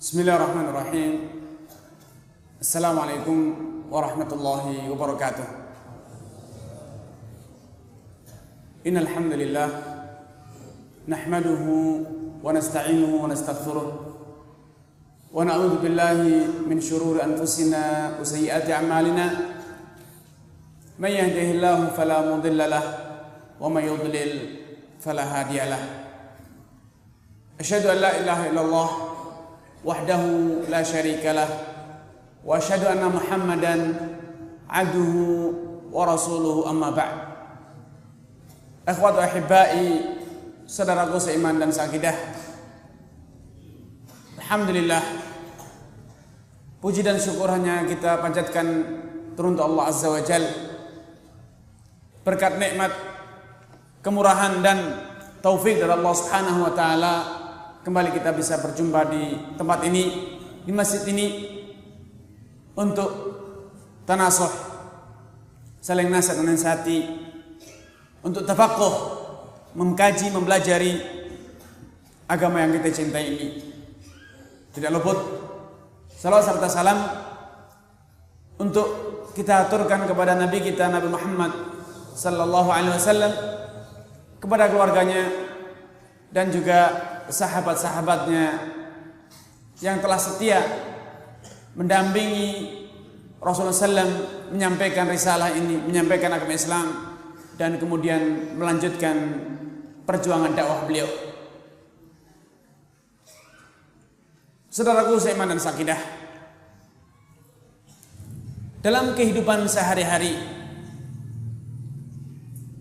Bismillahirrahmanirrahim. Assalamualaikum warahmatullahi wabarakatuh. Innal hamdalillah nahmaduhu wa nasta'inuhu wa nastaghfiruh wa na'udzu billahi min shururi anfusina wa sayyiati a'malina. May yahdihillahu fala mudilla lahu wa may yudlil fala hadiya lahu. Asyhadu an la ilaha illallah wahdahu la syarika lah wa asyhadu anna Muhammadan abduhu wa rasuluhu, amma ba'd. Akhwatu ahibbai, saudaraku seiman dan seakidah, alhamdulillah, puji dan syukur hanya kita panjatkan turun untuk Allah Azza wa Jal. Berkat nikmat, kemurahan dan taufik dari Allah Subhanahu wa taala, kembali kita bisa berjumpa di tempat ini, di masjid ini, untuk tanasuh, saling nasihat dan nasihati, untuk tafaqquh, mengkaji, mempelajari agama yang kita cintai ini. Tidak luput salawat serta salam untuk kita aturkan kepada Nabi kita, Nabi Muhammad sallallahu alaihi wasallam, kepada keluarganya dan juga sahabat-sahabatnya yang telah setia mendampingi Rasulullah SAW menyampaikan risalah ini, menyampaikan agama Islam, dan kemudian melanjutkan perjuangan dakwah beliau. Saudaraku seiman dan sakidah, dalam kehidupan sehari-hari,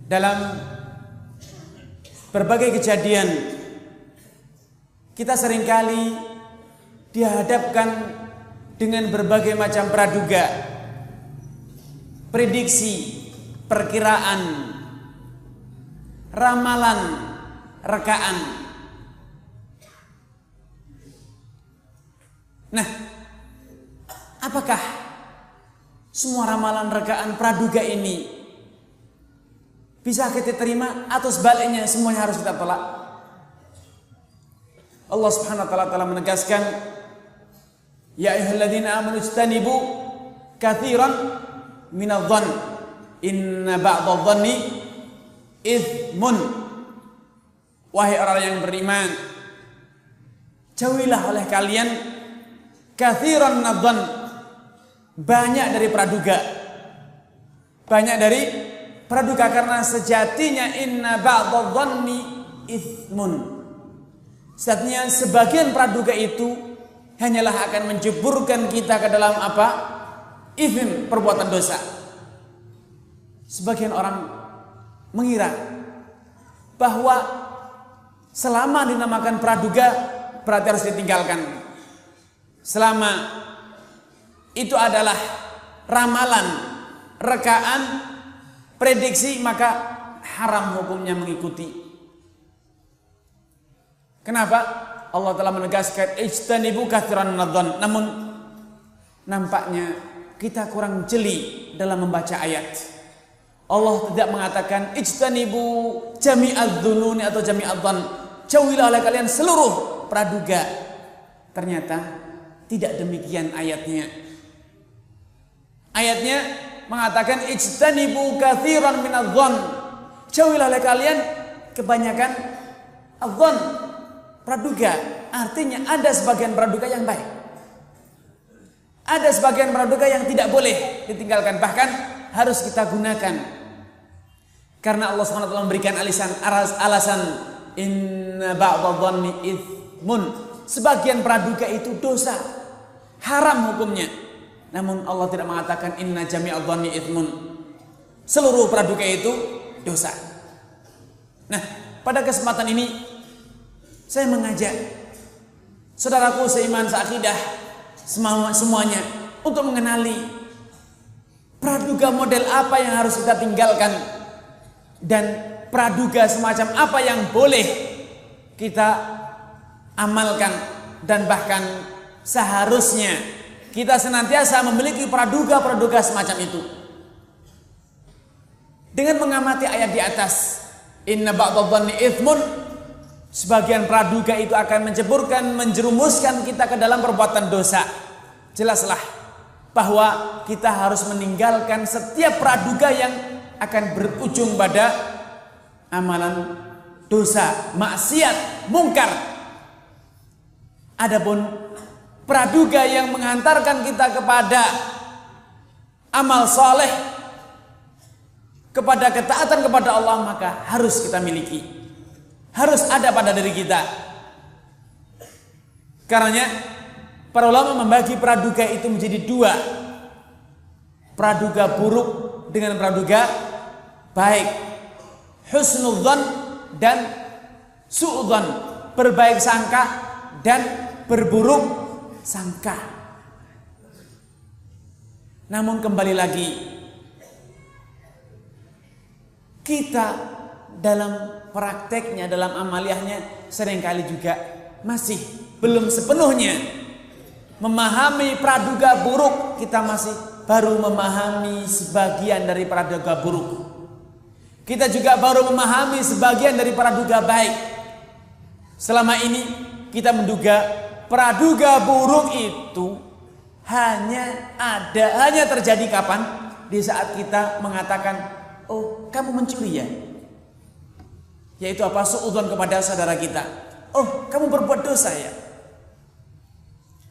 dalam berbagai kejadian, kita seringkali dihadapkan dengan berbagai macam praduga, prediksi, perkiraan, ramalan, rekaan. Nah, apakah semua ramalan, rekaan, praduga ini bisa kita terima, atau sebaliknya semuanya harus kita tolak? Allah Subhanahu wa taala telah menegaskan, ya ayyuhalladzina amanu ijtanibu katsiran minadh-dhann inna ba'dadh-dhanni itsmun. Wahai orang yang beriman, jauhilah oleh kalian katsiran minadh-dhann, banyak dari praduga. Banyak dari praduga, karena sejatinya inna ba'dadh-dhanni itsmun, sesungguhnya sebagian praduga itu hanyalah akan menjeburkan kita ke dalam apa? Itsm, perbuatan dosa. Sebagian orang mengira bahwa selama dinamakan praduga berarti harus ditinggalkan. Selama itu adalah ramalan, rekaan, prediksi, maka haram hukumnya mengikuti. Kenapa? Allah telah menegaskan ijtanibu katsiran minadh-dhann. Namun nampaknya kita kurang jeli dalam membaca ayat. Allah tidak mengatakan ijtanibu jami'adz-dzununi atau jami'adz-dhann, jauhilah oleh kalian seluruh praduga. Ternyata tidak demikian ayatnya. Ayatnya mengatakan ijtanibu katsiran minadh-dhann, jauhilah oleh kalian kebanyakan adz-dhann, praduga. Artinya ada sebagian praduga yang baik, ada sebagian praduga yang tidak boleh ditinggalkan, bahkan harus kita gunakan. Karena Allah SWT memberikan alasan inna ba'dadh-dhanni itsmun, sebagian praduga itu dosa, haram hukumnya. Namun Allah tidak mengatakan inna jami'adh-dhanni itsmun, seluruh praduga itu dosa. Nah, pada kesempatan ini saya mengajak saudaraku seiman seakidah semuanya untuk mengenali praduga model apa yang harus kita tinggalkan, dan praduga semacam apa yang boleh kita amalkan, dan bahkan seharusnya kita senantiasa memiliki praduga-praduga semacam itu. Dengan mengamati ayat di atas, inna ba'dadh-dhanni itsmun, sebagian praduga itu akan menjerumuskan kita ke dalam perbuatan dosa. Jelaslah bahwa kita harus meninggalkan setiap praduga yang akan berujung pada amalan dosa, maksiat, mungkar. Adapun praduga yang menghantarkan kita kepada amal soleh, kepada ketaatan kepada Allah, maka harus kita miliki, harus ada pada diri kita. Karenanya para ulama membagi praduga itu menjadi dua, praduga buruk dengan praduga baik, husnudzan dan su'udzan, berbaik sangka dan berburuk sangka. Namun kembali lagi, kita dalam prakteknya, dalam amaliyahnya seringkali juga masih belum sepenuhnya memahami praduga buruk. Kita masih baru memahami sebagian dari praduga buruk. Kita juga baru memahami sebagian dari praduga baik. Selama ini kita menduga praduga buruk itu hanya terjadi kapan? Di saat kita mengatakan, oh kamu mencuri ya? Yaitu apa? Suudzon kepada saudara kita. Oh kamu berbuat dosa ya?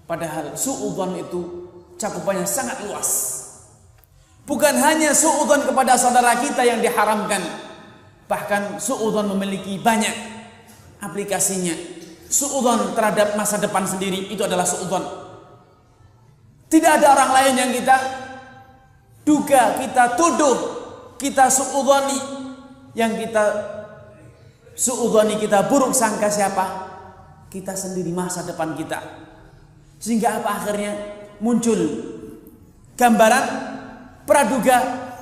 Padahal suudzon itu cakupannya sangat luas. Bukan hanya suudzon kepada saudara kita yang diharamkan, bahkan suudzon memiliki banyak aplikasinya. Suudzon terhadap masa depan sendiri itu adalah suudzon. Tidak ada orang lain yang kita duga, kita tuduh, kita suudzoni. Yang kita suudzoni, kita buruk sangka siapa? Kita sendiri, masa depan kita. Sehingga apa akhirnya? Muncul gambaran praduga,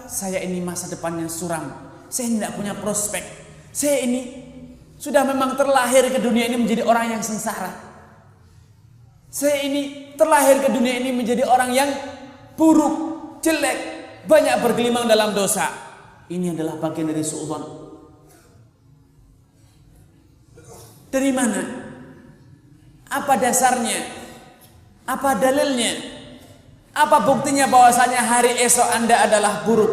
saya ini masa depannya suram, saya tidak punya prospek, saya ini sudah memang terlahir ke dunia ini menjadi orang yang sengsara, saya ini terlahir ke dunia ini menjadi orang yang buruk, jelek, banyak bergelimang dalam dosa. Ini adalah bagian dari suudzon. Dari mana? Apa dasarnya? Apa dalilnya? Apa buktinya bahwasanya hari esok Anda adalah buruk?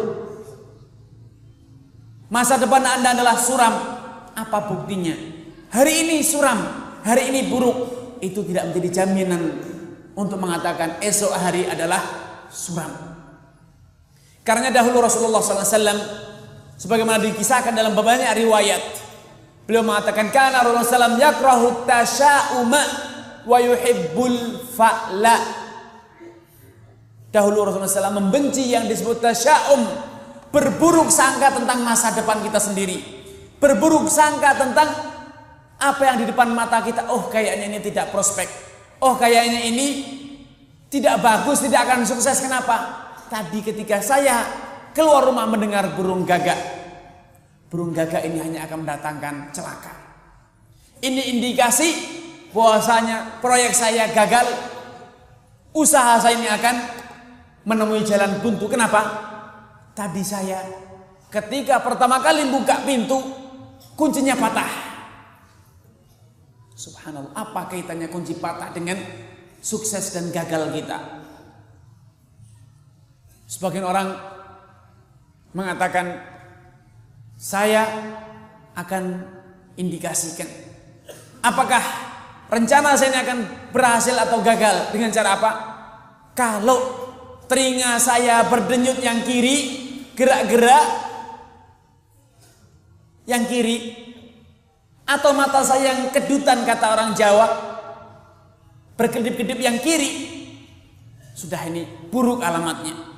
Masa depan Anda adalah suram. Apa buktinya? Hari ini suram, hari ini buruk. Itu tidak menjadi jaminan untuk mengatakan esok hari adalah suram. Karena dahulu Rasulullah SAW, sebagaimana dikisahkan dalam banyak riwayat, beliau mengatakan, kana Rasulullah SAW yakrahu tasya'uma wa yuhibbul fa'la. Dahulu Rasulullah SAW membenci yang disebut tasya'um, berburuk sangka tentang masa depan kita sendiri, berburuk sangka tentang apa yang di depan mata kita. Oh kayaknya ini tidak prospek, oh kayaknya ini tidak bagus, tidak akan sukses. Kenapa? Tadi ketika saya keluar rumah mendengar burung gagak, burung gagak ini hanya akan mendatangkan celaka. Ini indikasi bahwasanya proyek saya gagal, usaha saya ini akan menemui jalan buntu. Kenapa? Tadi saya ketika pertama kali buka pintu, kuncinya patah. Subhanallah, apa kaitannya kunci patah dengan sukses dan gagal kita? Sebagian orang mengatakan, saya akan indikasikan apakah rencana saya ini akan berhasil atau gagal dengan cara apa? Kalau telinga saya berdenyut yang kiri, gerak-gerak yang kiri, atau mata saya yang kedutan, kata orang Jawa, berkedip-kedip yang kiri, sudah ini buruk alamatnya.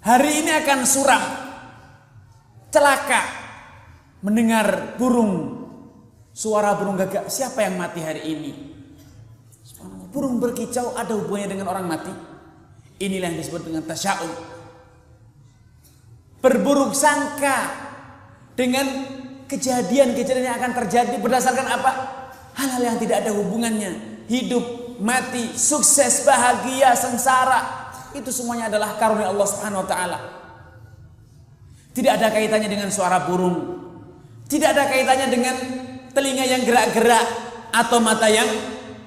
Hari ini akan suram, celaka, mendengar suara burung gagak. Siapa yang mati hari ini? Burung berkicau ada hubungannya dengan orang mati. Inilah yang disebut dengan tasya'um, berburuk sangka dengan kejadian-kejadian yang akan terjadi berdasarkan apa? Hal-hal yang tidak ada hubungannya. Hidup, mati, sukses, bahagia, sengsara, itu semuanya adalah karunia Allah Subhanahu wa taala. Tidak ada kaitannya dengan suara burung, tidak ada kaitannya dengan telinga yang gerak-gerak atau mata yang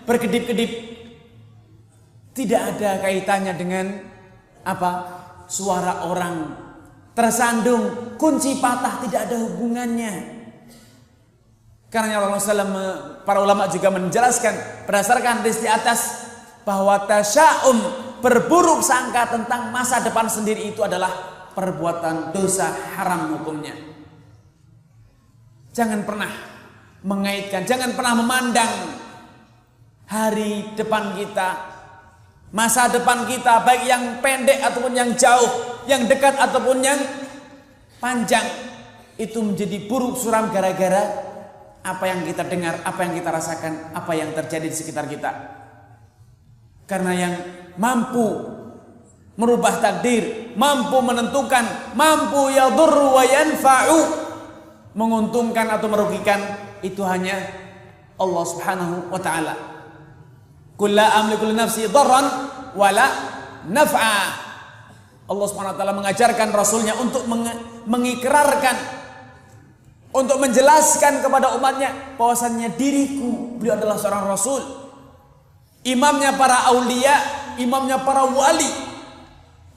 berkedip-kedip. Tidak ada kaitannya dengan suara orang tersandung, kunci patah, tidak ada hubungannya. Karena Rasulullah SAW, para ulama juga menjelaskan berdasarkan hadis di atas bahwa tasya'um, berburuk sangka tentang masa depan sendiri itu adalah perbuatan dosa haram hukumnya. Jangan pernah mengaitkan, jangan pernah memandang hari depan kita, masa depan kita, baik yang pendek ataupun yang jauh, yang dekat ataupun yang panjang, itu menjadi buruk suram gara-gara apa yang kita dengar, apa yang kita rasakan, apa yang terjadi di sekitar kita. Karena yang mampu merubah takdir, mampu menentukan, mampu yadurru wa yanfa'u, menguntungkan atau merugikan, itu hanya Allah Subhanahu wa ta'ala. Qul la amliku li nafsi dharran wala naf'a. Allah Subhanahu wa ta'ala mengajarkan Rasulnya untuk mengikrarkan, untuk menjelaskan kepada umatnya bahwasannya diriku, beliau adalah seorang Rasul, imamnya para aulia, imamnya para wali,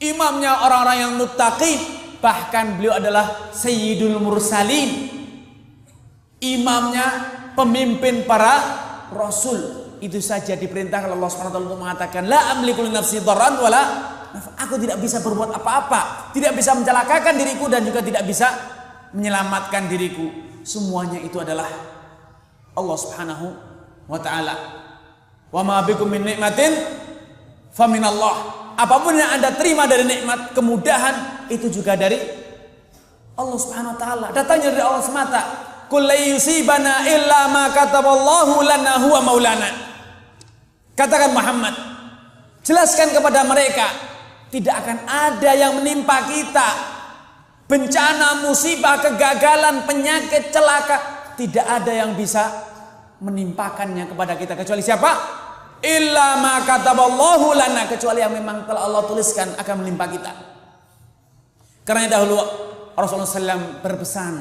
imamnya orang-orang yang muttaqin, bahkan beliau adalah sayyidul mursalin, imamnya pemimpin para rasul. Itu saja diperintahkan Allah Subhanahu wa taala untuk mengatakan la amliku li nafsi dharran wala naf'a. Aku tidak bisa berbuat apa-apa, tidak bisa mencelakakan diriku dan juga tidak bisa menyelamatkan diriku. Semuanya itu adalah Allah Subhanahu wa taala. Wa ma bikum min nikmatin faminallah. Apapun yang Anda terima dari nikmat, kemudahan, itu juga dari Allah Subhanahu wa taala. Datangnya dari Allah semata. Qul la yusibana illa ma kataballahu lana huwa maulana. Katakan Muhammad, jelaskan kepada mereka, tidak akan ada yang menimpa kita, bencana, musibah, kegagalan, penyakit, celaka, tidak ada yang bisa menimpakannya kepada kita kecuali siapa? Illa ma kataballahu lana, kecuali yang memang telah Allah tuliskan akan menimpa kita. Karena dahulu Rasulullah SAW berpesan,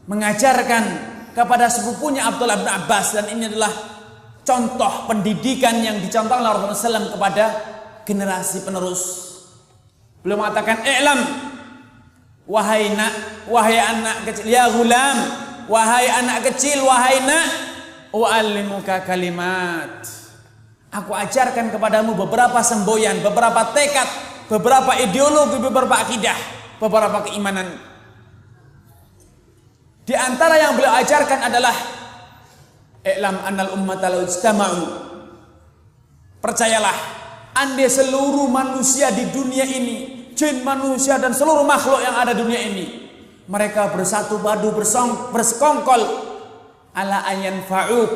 mengajarkan kepada sepupunya Abdullah bin Abbas, dan ini adalah contoh pendidikan yang dicontohkan oleh Rasulullah SAW kepada generasi penerus. Beliau mengatakan, "I'lam, wahai anak kecil, ya gulam, wahai anak kecil, wahai nak, u'allimuka kalimat." Aku ajarkan kepadamu beberapa semboyan, beberapa tekad, beberapa ideologi, beberapa akidah, beberapa keimanan. Di antara yang beliau ajarkan adalah i'lam annal ummata law ijtama'u. Percayalah, andai seluruh manusia di dunia ini, jin, manusia dan seluruh makhluk yang ada di dunia ini, mereka bersatu padu, bersekongkol ala ayanfa'uk,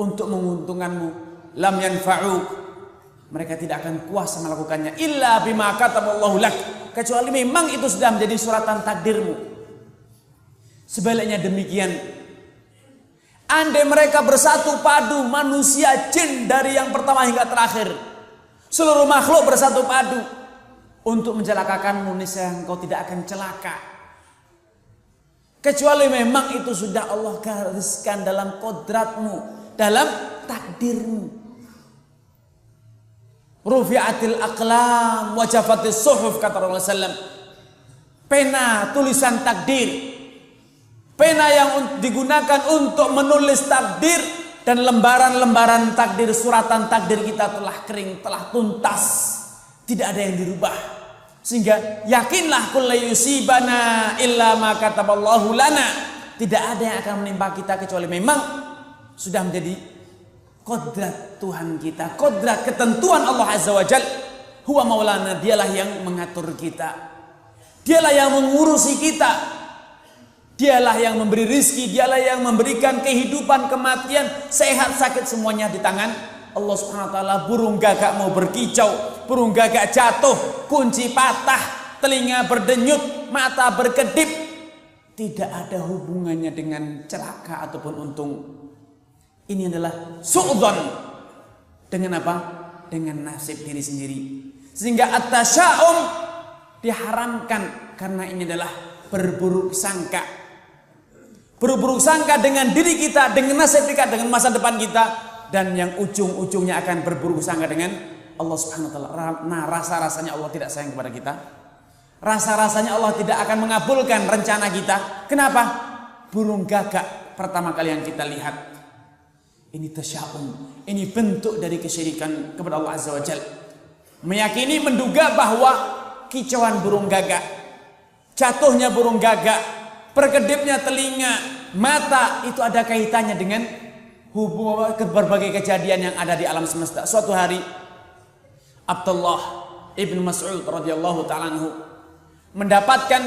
untuk menguntungkanmu, lam yanfa'uk, mereka tidak akan kuasa melakukannya illa bima kataballahu lak, kecuali memang itu sudah menjadi suratan takdirmu. Sebaliknya demikian, andai mereka bersatu padu, manusia, jin, dari yang pertama hingga terakhir, seluruh makhluk bersatu padu untuk mencelakakanmu, niscaya engkau tidak akan celaka, kecuali memang itu sudah Allah gariskan dalam kodratmu, dalam takdirmu. Rufi'atil aqlam wa jafatis suhuf, kata Rasulullah SAW. Pena tulisan takdir, pena yang digunakan untuk menulis takdir, dan lembaran-lembaran takdir, suratan takdir kita telah kering, telah tuntas, tidak ada yang dirubah. Sehingga yakinlah, qul la yusibana illa ma kataballahu lana, tidak ada yang akan menimpa kita kecuali memang sudah menjadi kodrat Tuhan kita, kodrat ketentuan Allah Azza wa Jal. Huwa maulana, dialah yang mengatur kita, dialah yang mengurusi kita, dialah yang memberi rizki, dialah yang memberikan kehidupan, kematian, sehat, sakit, semuanya di tangan Allah Subhanahu wa taala. Burung gagak mau berkicau, burung gagak jatuh, kunci patah, telinga berdenyut, mata berkedip, tidak ada hubungannya dengan celaka ataupun untung. Ini adalah su'udzon, dengan apa? Dengan nasib diri sendiri. Sehingga at-tasya'um diharamkan, karena ini adalah berburuk sangka. berburuk sangka dengan diri kita, dengan nasib kita, dengan masa depan kita, dan yang ujung-ujungnya akan berburuk sangka dengan Allah Subhanahu wa taala. Nah, rasa-rasanya Allah tidak sayang kepada kita. Rasa-rasanya Allah tidak akan mengabulkan rencana kita. Kenapa? Burung gagak pertama kali yang kita lihat. Ini tasya'um. Ini bentuk dari kesyirikan kepada Allah Azza wa Jalla. Meyakini, menduga bahwa kicauan burung gagak, jatuhnya burung gagak, perkedipnya telinga, mata, itu ada kaitannya dengan hubungan berbagai kejadian yang ada di alam semesta. Suatu hari Abdullah ibn Mas'ud radhiyallahu ta'ala anhu mendapatkan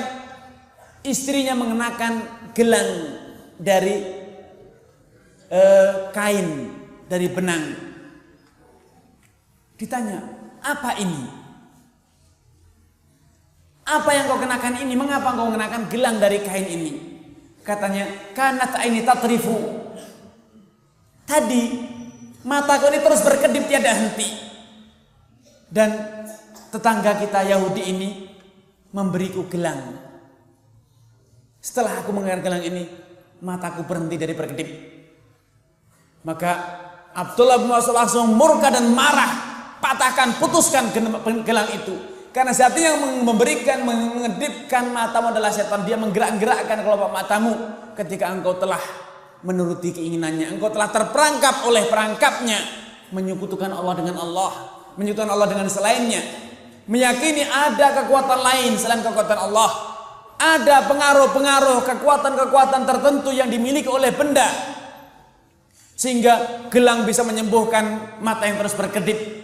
istrinya mengenakan gelang dari kain, dari benang. Ditanya, apa ini? Apa yang kau kenakan ini? Mengapa kau mengenakan gelang dari kain ini? Katanya, kanat aini tatrifu. Tadi mataku ini terus berkedip tiada henti. Dan tetangga kita Yahudi ini memberiku gelang. Setelah aku mengenakan gelang ini, mataku berhenti dari berkedip. Maka Abdullah bin Mas'ud langsung murka dan marah, patahkan, putuskan gelang itu. Karena saat yang memberikan, mengedipkan matamu adalah setan. Dia menggerak-gerakkan kelopak matamu ketika engkau telah menuruti keinginannya. Engkau telah terperangkap oleh perangkapnya, menyekutukan Allah dengan Allah, menyekutukan Allah dengan selainnya, meyakini ada kekuatan lain selain kekuatan Allah. Ada pengaruh-pengaruh, kekuatan-kekuatan tertentu yang dimiliki oleh benda, sehingga gelang bisa menyembuhkan mata yang terus berkedip.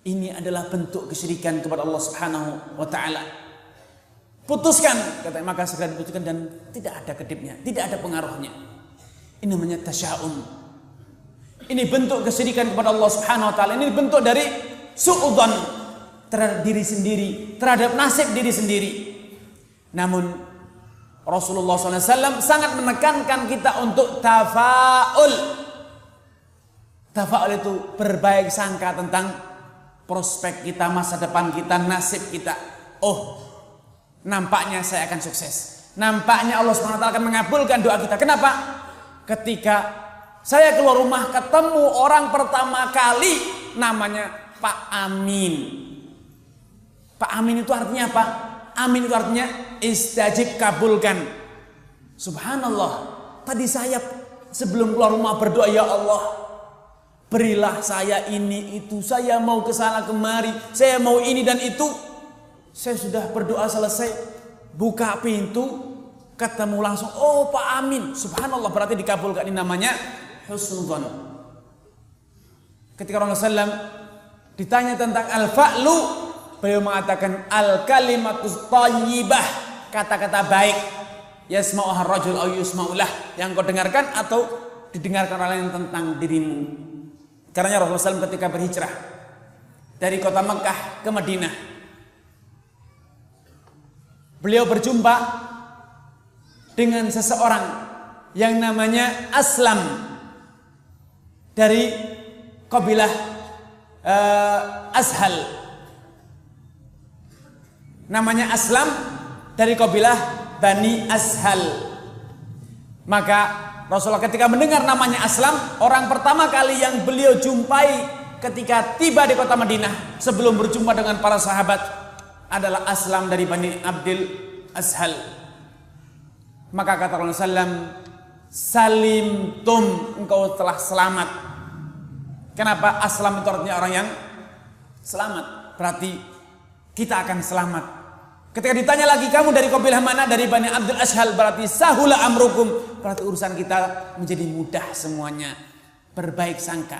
Ini adalah bentuk kesyirikan kepada Allah Subhanahu wa taala. Putuskan, katanya, maka segera diputuskan dan tidak ada kedipnya, tidak ada pengaruhnya. Ini namanya tasya'um. Ini bentuk kesyirikan kepada Allah Subhanahu wa taala. Ini bentuk dari su'udzon terhadap diri sendiri, terhadap nasib diri sendiri. Namun Rasulullah SAW sangat menekankan kita untuk tafa'ul. Tafa'ul itu berbaik sangka tentang prospek kita, masa depan kita, nasib kita. Oh, nampaknya saya akan sukses. Nampaknya Allah SWT akan mengabulkan doa kita. Kenapa? Ketika saya keluar rumah ketemu orang pertama kali namanya Pak Amin. Pak Amin itu artinya apa? Amin itu artinya istajib, kabulkan. Subhanallah. Tadi saya sebelum keluar rumah berdoa, ya Allah, berilah saya ini itu, saya mau kesana kemari, saya mau ini dan itu. Saya sudah berdoa selesai, buka pintu, ketemu langsung, oh Pak Amin. Subhanallah, berarti dikabulkan. Ini namanya husnudzon. Ketika Rasulullah SAW ditanya tentang al-fa'lu, beliau mengatakan al-kalimatus thayyibah, kata-kata baik, yasma'uhar rajul aw yusma'ulah, yang kau dengarkan atau didengarkan orang lain tentang dirimu. Karena Rasulullah SAW ketika berhijrah dari kota Mekah ke Madinah, beliau berjumpa dengan seseorang yang namanya Aslam dari kabilah Ashal. Namanya Aslam dari kabilah Bani Ashal. Maka Rasulullah ketika mendengar namanya Aslam, orang pertama kali yang beliau jumpai ketika tiba di kota Madinah sebelum berjumpa dengan para sahabat adalah Aslam dari Bani Abdil Ashal. Maka kata Rasulullah SAW, salim tum, engkau telah selamat. Kenapa? Aslam itu artinya orang yang selamat. Berarti kita akan selamat. Ketika ditanya lagi, kamu dari kabilah mana? Dari Bani Abdul Ashal. Berarti sahula amrukum. Berarti urusan kita menjadi mudah semuanya. Berbaik sangka.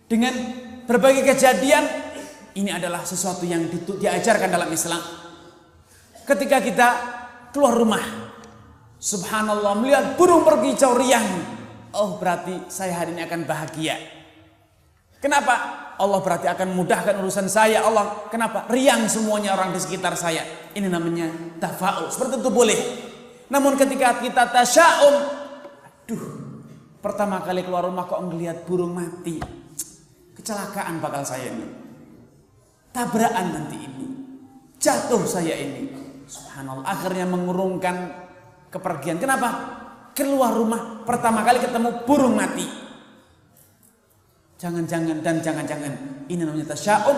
Dengan berbagai kejadian, ini adalah sesuatu yang diajarkan dalam Islam. Ketika kita keluar rumah, subhanallah, melihat burung berkicau riang, oh berarti saya hari ini akan bahagia. Kenapa? Allah berarti akan mudahkan urusan saya. Allah, kenapa? Riang semuanya orang di sekitar saya. Ini namanya tafa'ul. Seperti itu boleh. Namun ketika kita tasya'um, aduh, pertama kali keluar rumah kok ngelihat burung mati, kecelakaan bakal saya ini, tabrakan nanti ini, jatuh saya ini. Subhanallah, akhirnya mengurungkan kepergian. Kenapa? Keluar rumah pertama kali ketemu burung mati. Jangan-jangan ini namanya tasya'um,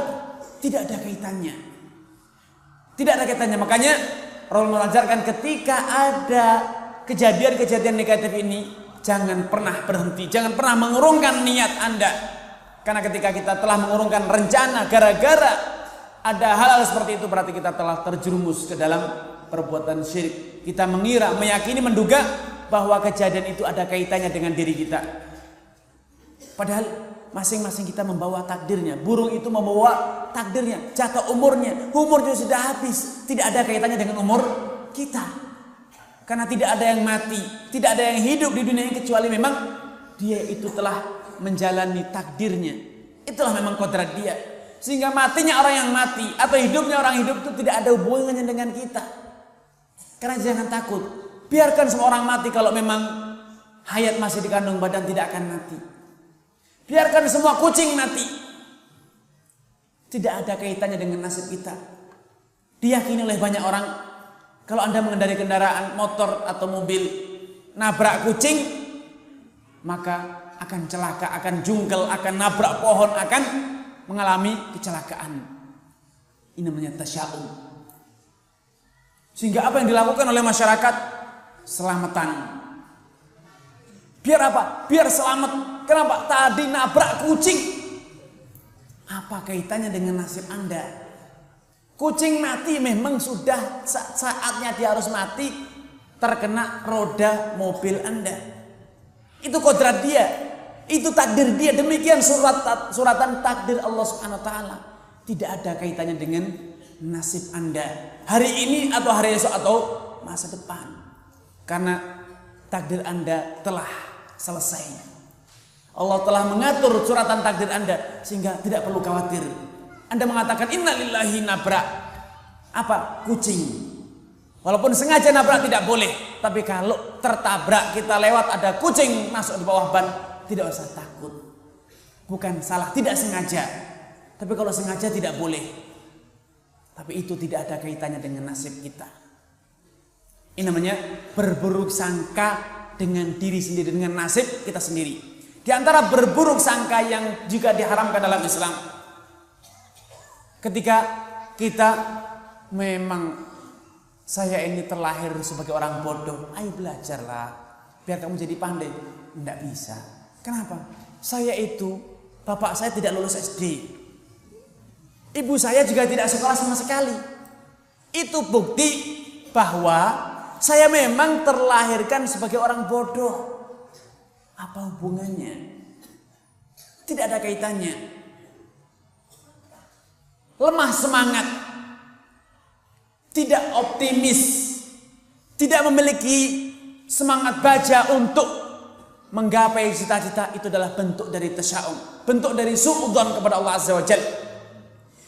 tidak ada kaitannya. Tidak ada kaitannya. Makanya Rasulullah mengajarkan ketika ada kejadian-kejadian negatif ini, jangan pernah berhenti, jangan pernah mengurungkan niat Anda. Karena ketika kita telah mengurungkan rencana gara-gara ada hal-hal seperti itu, berarti kita telah terjerumus ke dalam perbuatan syirik. Kita mengira, meyakini, menduga bahwa kejadian itu ada kaitannya dengan diri kita. Padahal masing-masing kita membawa takdirnya. Burung itu membawa takdirnya, jatah umurnya sudah habis. Tidak ada kaitannya dengan umur kita. Karena tidak ada yang mati, tidak ada yang hidup di dunia ini kecuali memang dia itu telah menjalani takdirnya. Itulah memang kodrat dia. Sehingga matinya orang yang mati atau hidupnya orang hidup itu tidak ada hubungannya dengan kita. Karena jangan takut, biarkan semua orang mati kalau memang hayat masih di kandung badan tidak akan mati. Biarkan semua kucing mati, tidak ada kaitannya dengan nasib kita. Diyakini oleh banyak orang, kalau Anda mengendarai kendaraan motor atau mobil nabrak kucing, maka akan celaka, akan jungkel, akan nabrak pohon, akan mengalami kecelakaan. Ini namanya tasya'um. Sehingga apa yang dilakukan oleh masyarakat? Selamatan. Biar apa? Biar selamat. Kenapa? Tadi nabrak kucing. Apa kaitannya dengan nasib Anda? Kucing mati memang sudah saatnya dia harus mati, terkena roda mobil Anda. Itu kodrat dia, itu takdir dia. Demikian suratan takdir Allah Subhanahu wa taala. Tidak ada kaitannya dengan nasib Anda hari ini atau hari esok atau masa depan. Karena takdir Anda telah selesai. Allah telah mengatur suratan takdir Anda sehingga tidak perlu khawatir. Anda mengatakan innalillahi nabrak apa? Kucing. Walaupun sengaja nabrak tidak boleh, tapi kalau tertabrak kita lewat ada kucing masuk di bawah ban, tidak usah takut. Bukan salah, tidak sengaja. Tapi kalau sengaja tidak boleh. Tapi itu tidak ada kaitannya dengan nasib kita. Ini namanya berburuk sangka dengan diri sendiri, dengan nasib kita sendiri. Di antara berburuk sangka yang juga diharamkan dalam Islam, ketika kita memang saya ini terlahir sebagai orang bodoh, ayo belajarlah biar kamu jadi pandai. Tidak bisa. Kenapa? Saya itu, bapak saya tidak lulus SD, ibu saya juga tidak sekolah sama sekali. Itu bukti bahwa saya memang terlahirkan sebagai orang bodoh. Apa hubungannya? Tidak ada kaitannya. Lemah semangat, tidak optimis, tidak memiliki semangat baja untuk menggapai cita-cita, itu adalah bentuk dari tasya'um, bentuk dari su'udzon kepada Allah Azza wa Jalla.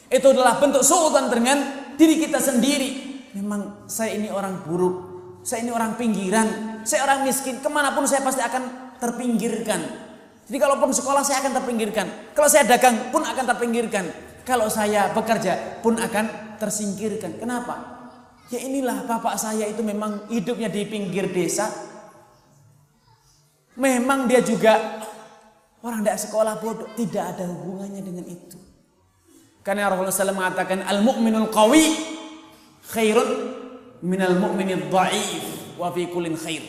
Itu adalah bentuk su'udzon dengan diri kita sendiri. Memang saya ini orang buruk, saya ini orang pinggiran, saya orang miskin, kemanapun saya pasti akan terpinggirkan. Jadi kalaupun sekolah saya akan terpinggirkan, kalau saya dagang pun akan terpinggirkan, kalau saya bekerja pun akan tersingkirkan. Kenapa? Ya inilah bapak saya itu memang hidupnya di pinggir desa. Memang dia juga orang tidak sekolah bodoh. Tidak ada hubungannya dengan itu. Karena Rasulullah SAW mengatakan al-mu'minul qawi khairun minal mu'minid dha'if wa fi kullin khair.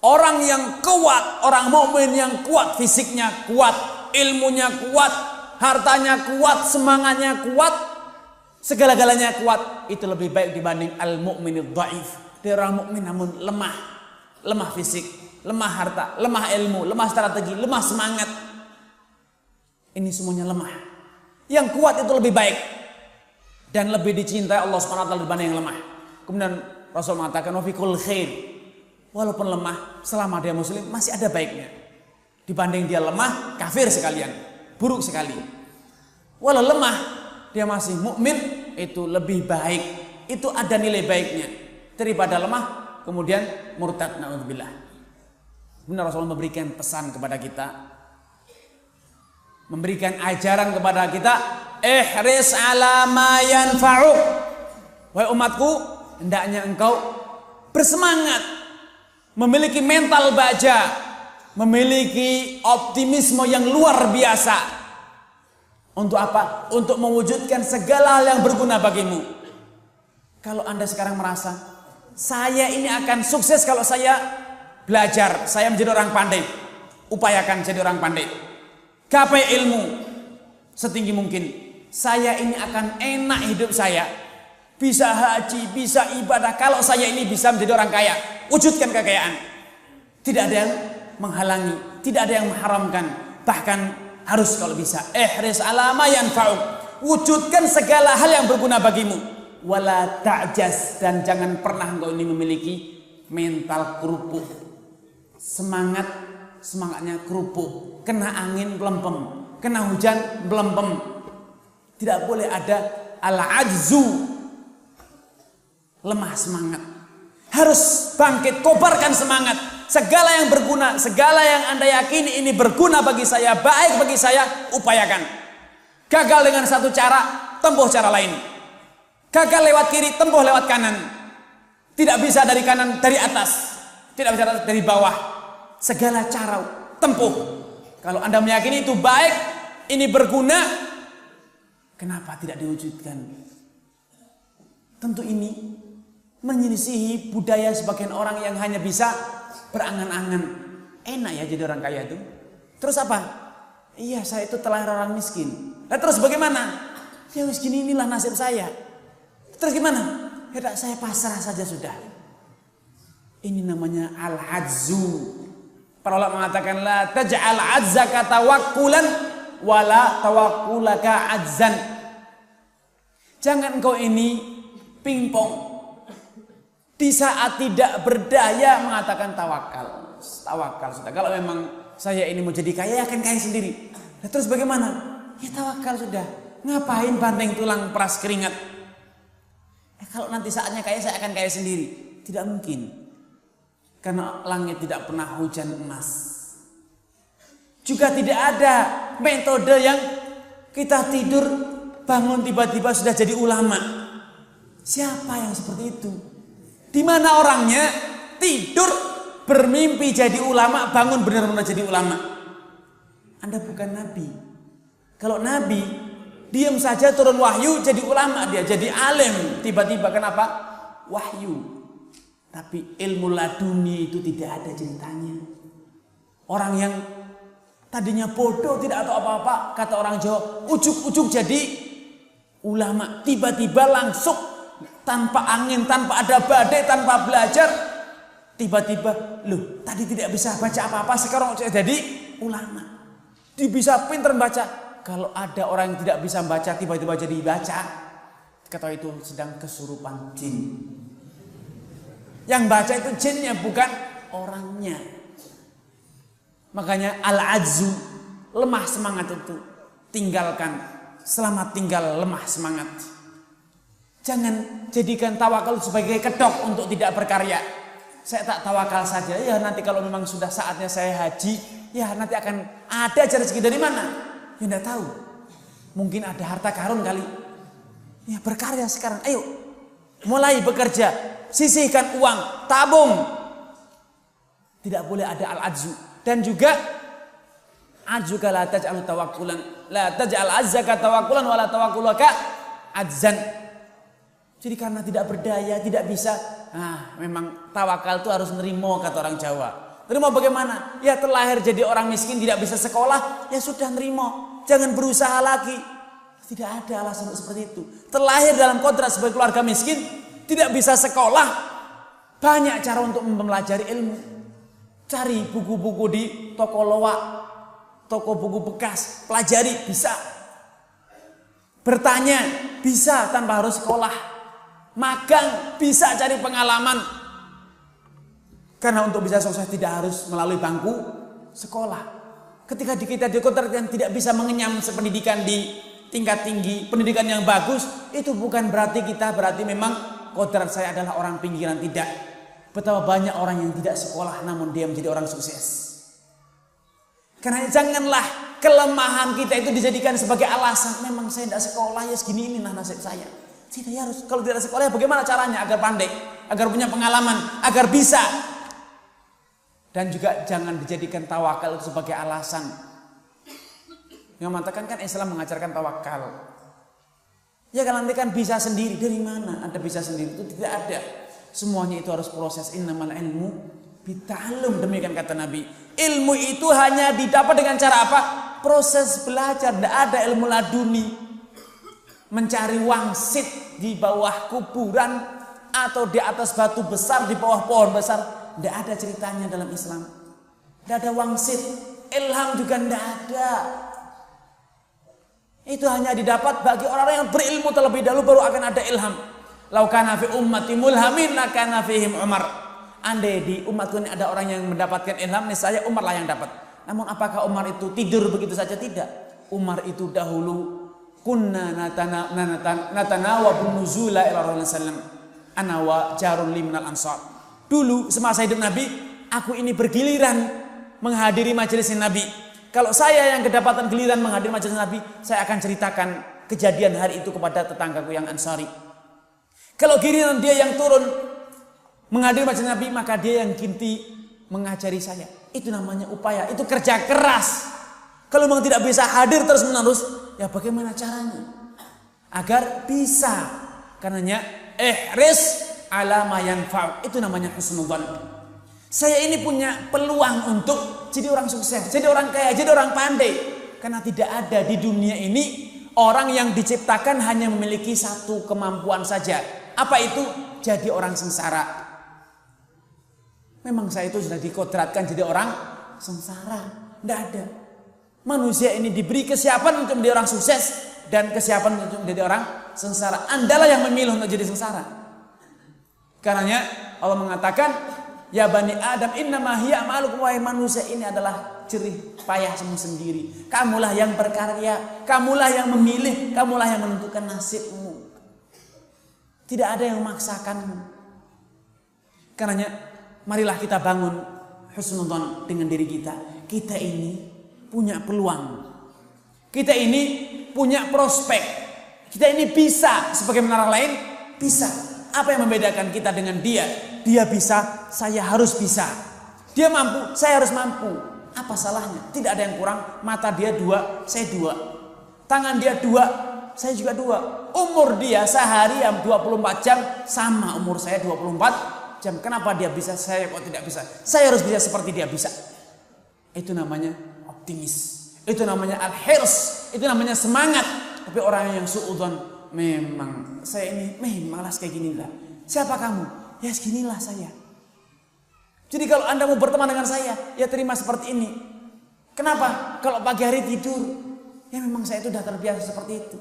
Orang yang kuat, orang mukmin yang kuat, fisiknya kuat, ilmunya kuat, hartanya kuat, semangatnya kuat, segala-galanya kuat, itu lebih baik dibanding al-mu'minid dhaif. Dia orang mukmin namun lemah, lemah fisik, lemah harta, lemah ilmu, lemah strategi, lemah semangat. Ini semuanya lemah. Yang kuat itu lebih baik dan lebih dicintai Allah Subhanahu wa taala dibanding yang lemah. Kemudian Rasul mengatakan wa fi kulli khair. Walaupun lemah, selama dia muslim masih ada baiknya. Dibanding dia lemah, kafir sekalian, buruk sekali. Walau lemah, dia masih mukmin, itu lebih baik. Itu ada nilai baiknya daripada lemah kemudian murtad, naudzubillah. Benar, Rasulullah memberikan pesan kepada kita, memberikan ajaran kepada kita, ihris ala ma yanfa'uk. Wahai umatku, hendaknya engkau bersemangat, memiliki mental baja, memiliki optimisme yang luar biasa. Untuk apa? Untuk mewujudkan segala hal yang berguna bagimu. Kalau Anda sekarang merasa, saya ini akan sukses kalau saya belajar, saya menjadi orang pandai. Upayakan jadi orang pandai. Gapai ilmu setinggi mungkin. Saya ini akan enak hidup saya. Bisa haji, bisa ibadah. Kalau saya ini bisa menjadi orang kaya, wujudkan kekayaan. Tidak ada yang menghalangi, tidak ada yang mengharamkan. Bahkan harus kalau bisa. Ihris ala ma yanfa'uk. Wujudkan segala hal yang berguna bagimu. Wala ta'jaz, dan jangan pernah engkau ini memiliki mental kerupuk. Semangatnya kerupuk. Kena angin belempem, kena hujan belempem. Tidak boleh ada al-ajzu, lemah semangat. Harus bangkit, kobarkan semangat. Segala yang berguna, segala yang Anda yakini ini berguna bagi saya, baik bagi saya, upayakan. Gagal dengan satu cara, tempuh cara lain. Gagal lewat kiri, tempuh lewat kanan. Tidak bisa dari kanan, dari atas. Tidak bisa dari bawah. Segala cara tempuh. Kalau Anda meyakini itu baik, ini berguna, kenapa tidak diwujudkan? Tentu ini menyelisihi budaya sebagian orang yang hanya bisa berangan-angan. Enak ya jadi orang kaya itu. Terus apa? Iya, saya itu terlahir orang miskin. Nah, terus bagaimana? Ya miskin inilah nasib saya. Terus gimana? Ya saya pasrah saja sudah. Ini namanya al-ajzu. Para ulama mengatakan la taj'al azzaka tawakkulan wala tawakkulaka azzan. Jangan engkau ini pingpong. Di saat tidak berdaya mengatakan tawakal. Tawakal sudah. Kalau memang saya ini mau jadi kaya, akan kaya sendiri. Nah, terus bagaimana? Ya tawakal sudah. Ngapain banting tulang peras keringat? Kalau nanti saatnya kaya, saya akan kaya sendiri. Tidak mungkin. Karena langit tidak pernah hujan emas. Juga tidak ada metode yang kita tidur, bangun tiba-tiba sudah jadi ulama. Siapa yang seperti itu? Di mana orangnya tidur, bermimpi jadi ulama, bangun benar-benar jadi ulama. Anda bukan nabi. Kalau nabi, diam saja turun wahyu jadi ulama, dia jadi alim. Tiba-tiba kenapa? Wahyu. Tapi ilmu laduni itu tidak ada ceritanya. Orang yang tadinya bodoh tidak tahu apa-apa, kata orang Jawa, ujuk-ujuk jadi ulama. Tiba-tiba langsung tanpa angin, tanpa ada badai, tanpa belajar. Tiba-tiba, loh tadi tidak bisa baca apa-apa, sekarang jadi ulama. Dia bisa pintar baca. Kalau ada orang yang tidak bisa baca, tiba-tiba jadi baca, kata itu sedang kesurupan jin. Yang baca itu jinnya, bukan orangnya. Makanya al-ajzu, lemah semangat itu tinggalkan. Selamat tinggal lemah semangat. Jangan jadikan tawakal sebagai kedok untuk tidak berkarya. Saya tak tawakal saja, ya nanti kalau memang sudah saatnya saya haji, ya nanti akan ada aja rezeki dari mana? Ya enggak tahu. Mungkin ada harta karun kali. Ya berkarya sekarang, ayo. Mulai bekerja. Sisihkan uang, tabung. Tidak boleh ada al-ajzu. Dan juga ajzuka la taj'al tawakkulan, la taj'al azzaka tawakkulan wala tawakkulaka adzan. Jadi karena tidak berdaya, tidak bisa. Nah, memang tawakal itu harus nerimo, kata orang Jawa. Nerimo bagaimana? Ya terlahir jadi orang miskin, tidak bisa sekolah, ya sudah nerimo. Jangan berusaha lagi. Tidak ada alasan seperti itu. Terlahir dalam kodrat sebagai keluarga miskin, tidak bisa sekolah, banyak cara untuk mempelajari ilmu. Cari buku-buku di toko loak, toko buku bekas, pelajari bisa. Bertanya bisa tanpa harus sekolah. Magang bisa, cari pengalaman. Karena untuk bisa sukses tidak harus melalui bangku sekolah. Ketika kita di kota yang tidak bisa mengenyam pendidikan di tingkat tinggi, pendidikan yang bagus, itu bukan berarti memang kodrat saya adalah orang pinggiran, tidak. Betapa banyak orang yang tidak sekolah namun dia menjadi orang sukses. Karena janganlah kelemahan kita itu dijadikan sebagai alasan. Memang saya tidak sekolah, ya segini ini nasib saya. Saya harus, kalau tidak sekolah bagaimana caranya agar pandai? agar punya pengalaman, agar bisa. Dan juga jangan dijadikan tawakal itu sebagai alasan. Yang mengatakan kan Islam mengajarkan tawakal. Ya kalau nanti kan bisa sendiri, dari mana Anda bisa sendiri? Itu tidak ada. Semuanya itu harus proses. Innamal ilmu bita'allum, demikian kata Nabi. Ilmu itu hanya didapat dengan cara apa? Proses belajar. Tidak ada ilmu laduni. Mencari wangsit di bawah kuburan atau di atas batu besar, di bawah pohon besar. Tidak ada ceritanya dalam Islam. Tidak ada wangsit. Ilham juga tidak ada. Itu hanya didapat bagi orang-orang yang berilmu terlebih dahulu, baru akan ada ilham. Lau kana fi ummati mulhamin lakana fihim Umar. Andai di umatku ini ada orang yang mendapatkan ilham, niscaya Umar lah yang dapat. Namun apakah Umar itu tidur begitu saja? Tidak. Umar itu dahulu kunna natanawabun nuzula ila Rasulullah sallam. Ana wa jarun liminal ansar. Dulu semasa hidup Nabi, aku ini bergiliran menghadiri majelis Nabi. Kalau saya yang kedapatan giliran menghadiri majelis Nabi, saya akan ceritakan kejadian hari itu kepada tetanggaku yang Ansari. Kalau giliran dia yang turun menghadiri majelis Nabi, maka dia yang kinti mengajari saya. Itu namanya upaya, itu kerja keras. Kalau memang tidak bisa hadir terus menerus, ya bagaimana caranya? Agar bisa. Karenanya ihris ala ma yanfa'u, itu namanya husnudzon. Saya ini punya peluang untuk jadi orang sukses, jadi orang kaya, jadi orang pandai. Karena tidak ada di dunia ini orang yang diciptakan hanya memiliki satu kemampuan saja. Apa itu? Jadi orang sengsara. Memang saya itu sudah dikodratkan jadi orang sengsara. Tidak ada. Manusia ini diberi kesiapan untuk menjadi orang sukses dan kesiapan untuk menjadi orang sengsara. Andalah yang memilih untuk jadi sengsara. Karenanya Allah mengatakan, ya Bani Adam innama hiya a'malukum, wahai manusia ini adalah jerih payahmu sendiri. Kamulah yang berkarya, kamulah yang memilih, kamulah yang menentukan nasibmu. Tidak ada yang memaksakanmu. Karenanya marilah kita bangun husnudzon dengan diri kita. Kita ini punya peluang. Kita ini punya prospek. Kita ini bisa sebagaimana orang lain bisa. Apa yang membedakan kita dengan dia? Dia bisa, saya harus bisa. Dia mampu, saya harus mampu. Apa salahnya? Tidak ada yang kurang. Mata dia 2, saya 2. Tangan dia 2, saya juga 2. Umur dia sehari yang 24 jam sama umur saya 24 jam. Kenapa dia bisa, saya kok tidak bisa? Saya harus bisa seperti dia bisa. Itu namanya optimis. Itu namanya al-hirs. Itu namanya semangat. Tapi orang yang suudzon, memang saya ini malas kayak gini lah. Siapa kamu? Ya seginilah saya. Jadi kalau Anda mau berteman dengan saya, ya terima seperti ini. Kenapa? Kalau pagi hari tidur, ya memang saya itu sudah terbiasa seperti itu.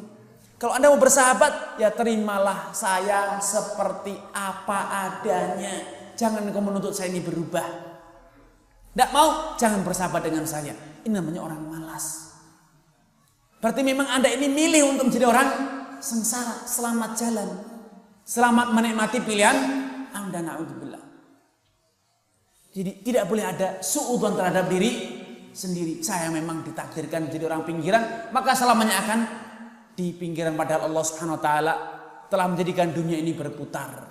Kalau Anda mau bersahabat, ya terimalah saya seperti apa adanya. Jangan kau menuntut saya ini berubah. Tidak mau, jangan bersahabat dengan saya. Ini namanya orang malas. Berarti memang Anda ini milih untuk menjadi orang sengsara. Selamat jalan, selamat menikmati pilihan Anda, na'udzubillah. Jadi tidak boleh ada suudzon terhadap diri sendiri. Saya memang ditakdirkan menjadi orang pinggiran, maka selamanya akan di pinggiran. Padahal Allah Subhanahu Wa Taala telah menjadikan dunia ini berputar.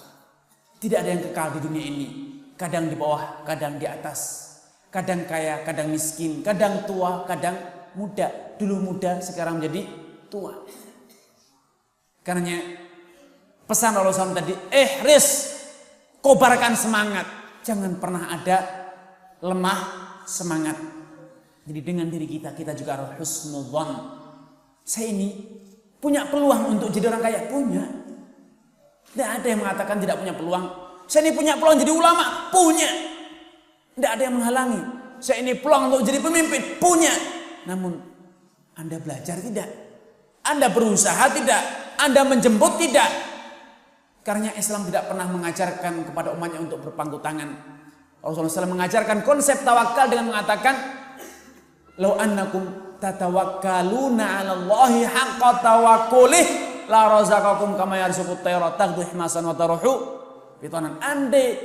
Tidak ada yang kekal di dunia ini. Kadang di bawah, kadang di atas. Kadang kaya, kadang miskin. Kadang tua, kadang muda. Dulu muda, sekarang menjadi tua. Karenanya pesan Rasulullah SAW tadi, ihris, kobarkan semangat. Jangan pernah ada lemah semangat. Jadi dengan diri kita juga harus husnudzon. Saya ini punya peluang untuk jadi orang kaya, punya. Tidak ada yang mengatakan tidak punya peluang. Saya ini punya peluang jadi ulama, punya. Tidak ada yang menghalangi. Saya ini peluang untuk jadi pemimpin, punya. Namun Anda belajar tidak? Anda berusaha tidak? Anda menjemput tidak? Karena Islam tidak pernah mengajarkan kepada umatnya untuk berpangku tangan. Rasulullah SAW mengajarkan konsep tawakal dengan mengatakan, "Lau annakum tatawakkaluna 'ala Allahi haqqa tawakkulih la razaqakum kama yarzuqut tayra taghdu himasan wa taruhu bitanan." Andai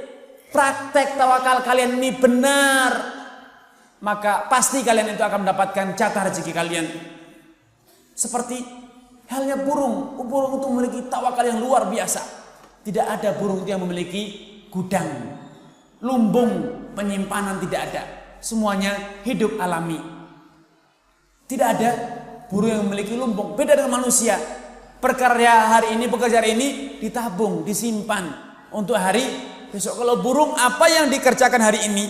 praktek tawakal kalian ini benar, maka pasti kalian itu akan mendapatkan jatah rezeki kalian. Seperti halnya burung itu memiliki tawakal yang luar biasa. Tidak ada burung yang memiliki gudang, lumbung penyimpanan, tidak ada. Semuanya hidup alami. Tidak ada burung yang memiliki lumbung. Beda dengan manusia. Pekerja hari ini ditabung, disimpan untuk hari besok. Kalau burung, apa yang dikerjakan hari ini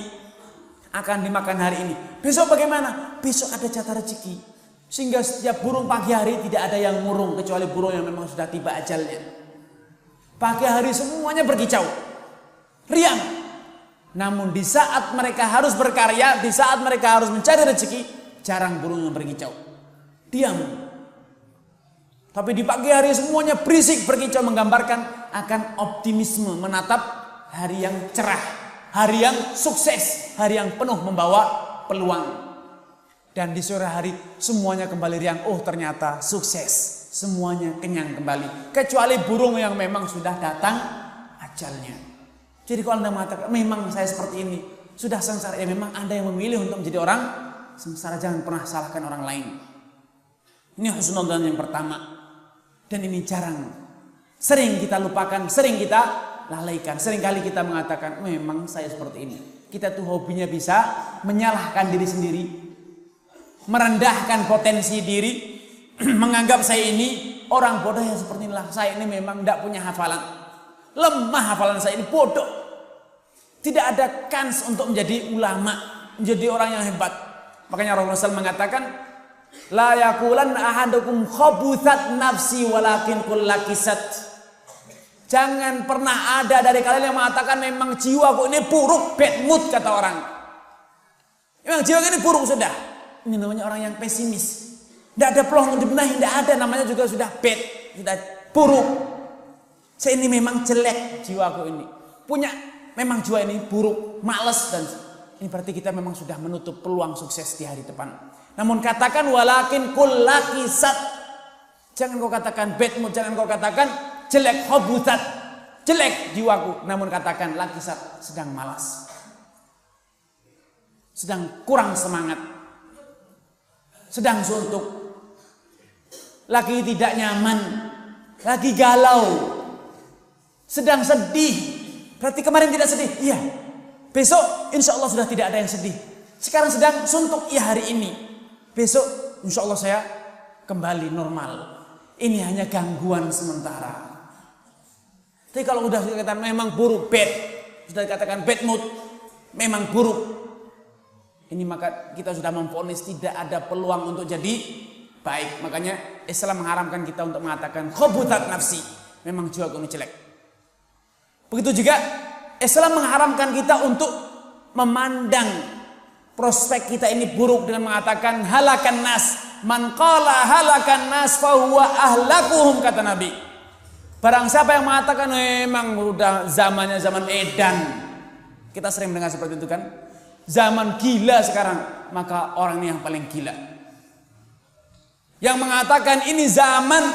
akan dimakan hari ini. Besok bagaimana? Besok ada jatah rezeki. Sehingga setiap burung pagi hari tidak ada yang murung kecuali burung yang memang sudah tiba ajalnya. Pagi hari semuanya berkicau, riang. Namun di saat mereka harus berkarya, di saat mereka harus mencari rezeki, jarang burung yang berkicau, diam. Tapi di pagi hari semuanya berisik berkicau, menggambarkan akan optimisme, menatap hari yang cerah, hari yang sukses, hari yang penuh membawa peluang. Dan di sore hari semuanya kembali riang, oh ternyata sukses. Semuanya kenyang kembali. Kecuali burung yang memang sudah datang ajalnya. Jadi kalau Anda mengatakan memang saya seperti ini, sudah sengsara, ya memang Anda yang memilih untuk menjadi orang sengsara. Jangan pernah salahkan orang lain. Ini husnudzon yang pertama. Dan ini jarang, sering kita lupakan, sering kita lalaikan. Seringkali kita mengatakan memang saya seperti ini. Kita tuh hobinya bisa menyalahkan diri sendiri, merendahkan potensi diri, menganggap saya ini orang bodoh yang seperti inilah. Saya ini memang tidak punya hafalan, lemah hafalan saya ini, bodoh. Tidak ada kans untuk menjadi ulama, menjadi orang yang hebat. Makanya Rasulullah SAW mengatakan, la yakulan ahadukum khabuthat nafsi walakin kullakisat. Jangan pernah ada dari kalian yang mengatakan memang jiwaku ini buruk, bad mood kata orang. Memang jiwa ini buruk sudah. Ini namanya orang yang pesimis. Tidak ada peluang untuk dibenahi, tidak ada, namanya juga sudah bad, sudah buruk. Saya ini memang jelek jiwaku ini. Punya memang jiwa ini buruk, malas, dan ini berarti kita memang sudah menutup peluang sukses di hari depan. Namun katakan walakin kullakisat. Jangan kau katakan bad mood, jangan kau katakan jelek, hobutat, jelek jiwaku. Namun katakan lakisat, sedang malas, sedang kurang semangat, sedang suntuk, lagi tidak nyaman, lagi galau, sedang sedih. Berarti kemarin tidak sedih, iya. Besok insya Allah sudah tidak ada yang sedih. Sekarang sedang suntuk, iya hari ini. Besok insya Allah saya kembali normal. Ini hanya gangguan sementara. Tapi kalau sudah dikatakan memang buruk, bad, sudah dikatakan bad mood, memang buruk, ini maka kita sudah memvonis tidak ada peluang untuk jadi baik. Makanya Islam mengharamkan kita untuk mengatakan khabutat nafsi, memang jiwaku ini jelek. Begitu juga Islam mengharamkan kita untuk memandang prospek kita ini buruk dengan mengatakan halakan nas, man qala halakan nas fahuwa ahlakuhum, kata Nabi. Barang siapa yang mengatakan memang udah zamannya zaman edan, kita sering mendengar seperti itu kan, zaman gila sekarang, maka orang ini yang paling gila. Yang mengatakan ini zaman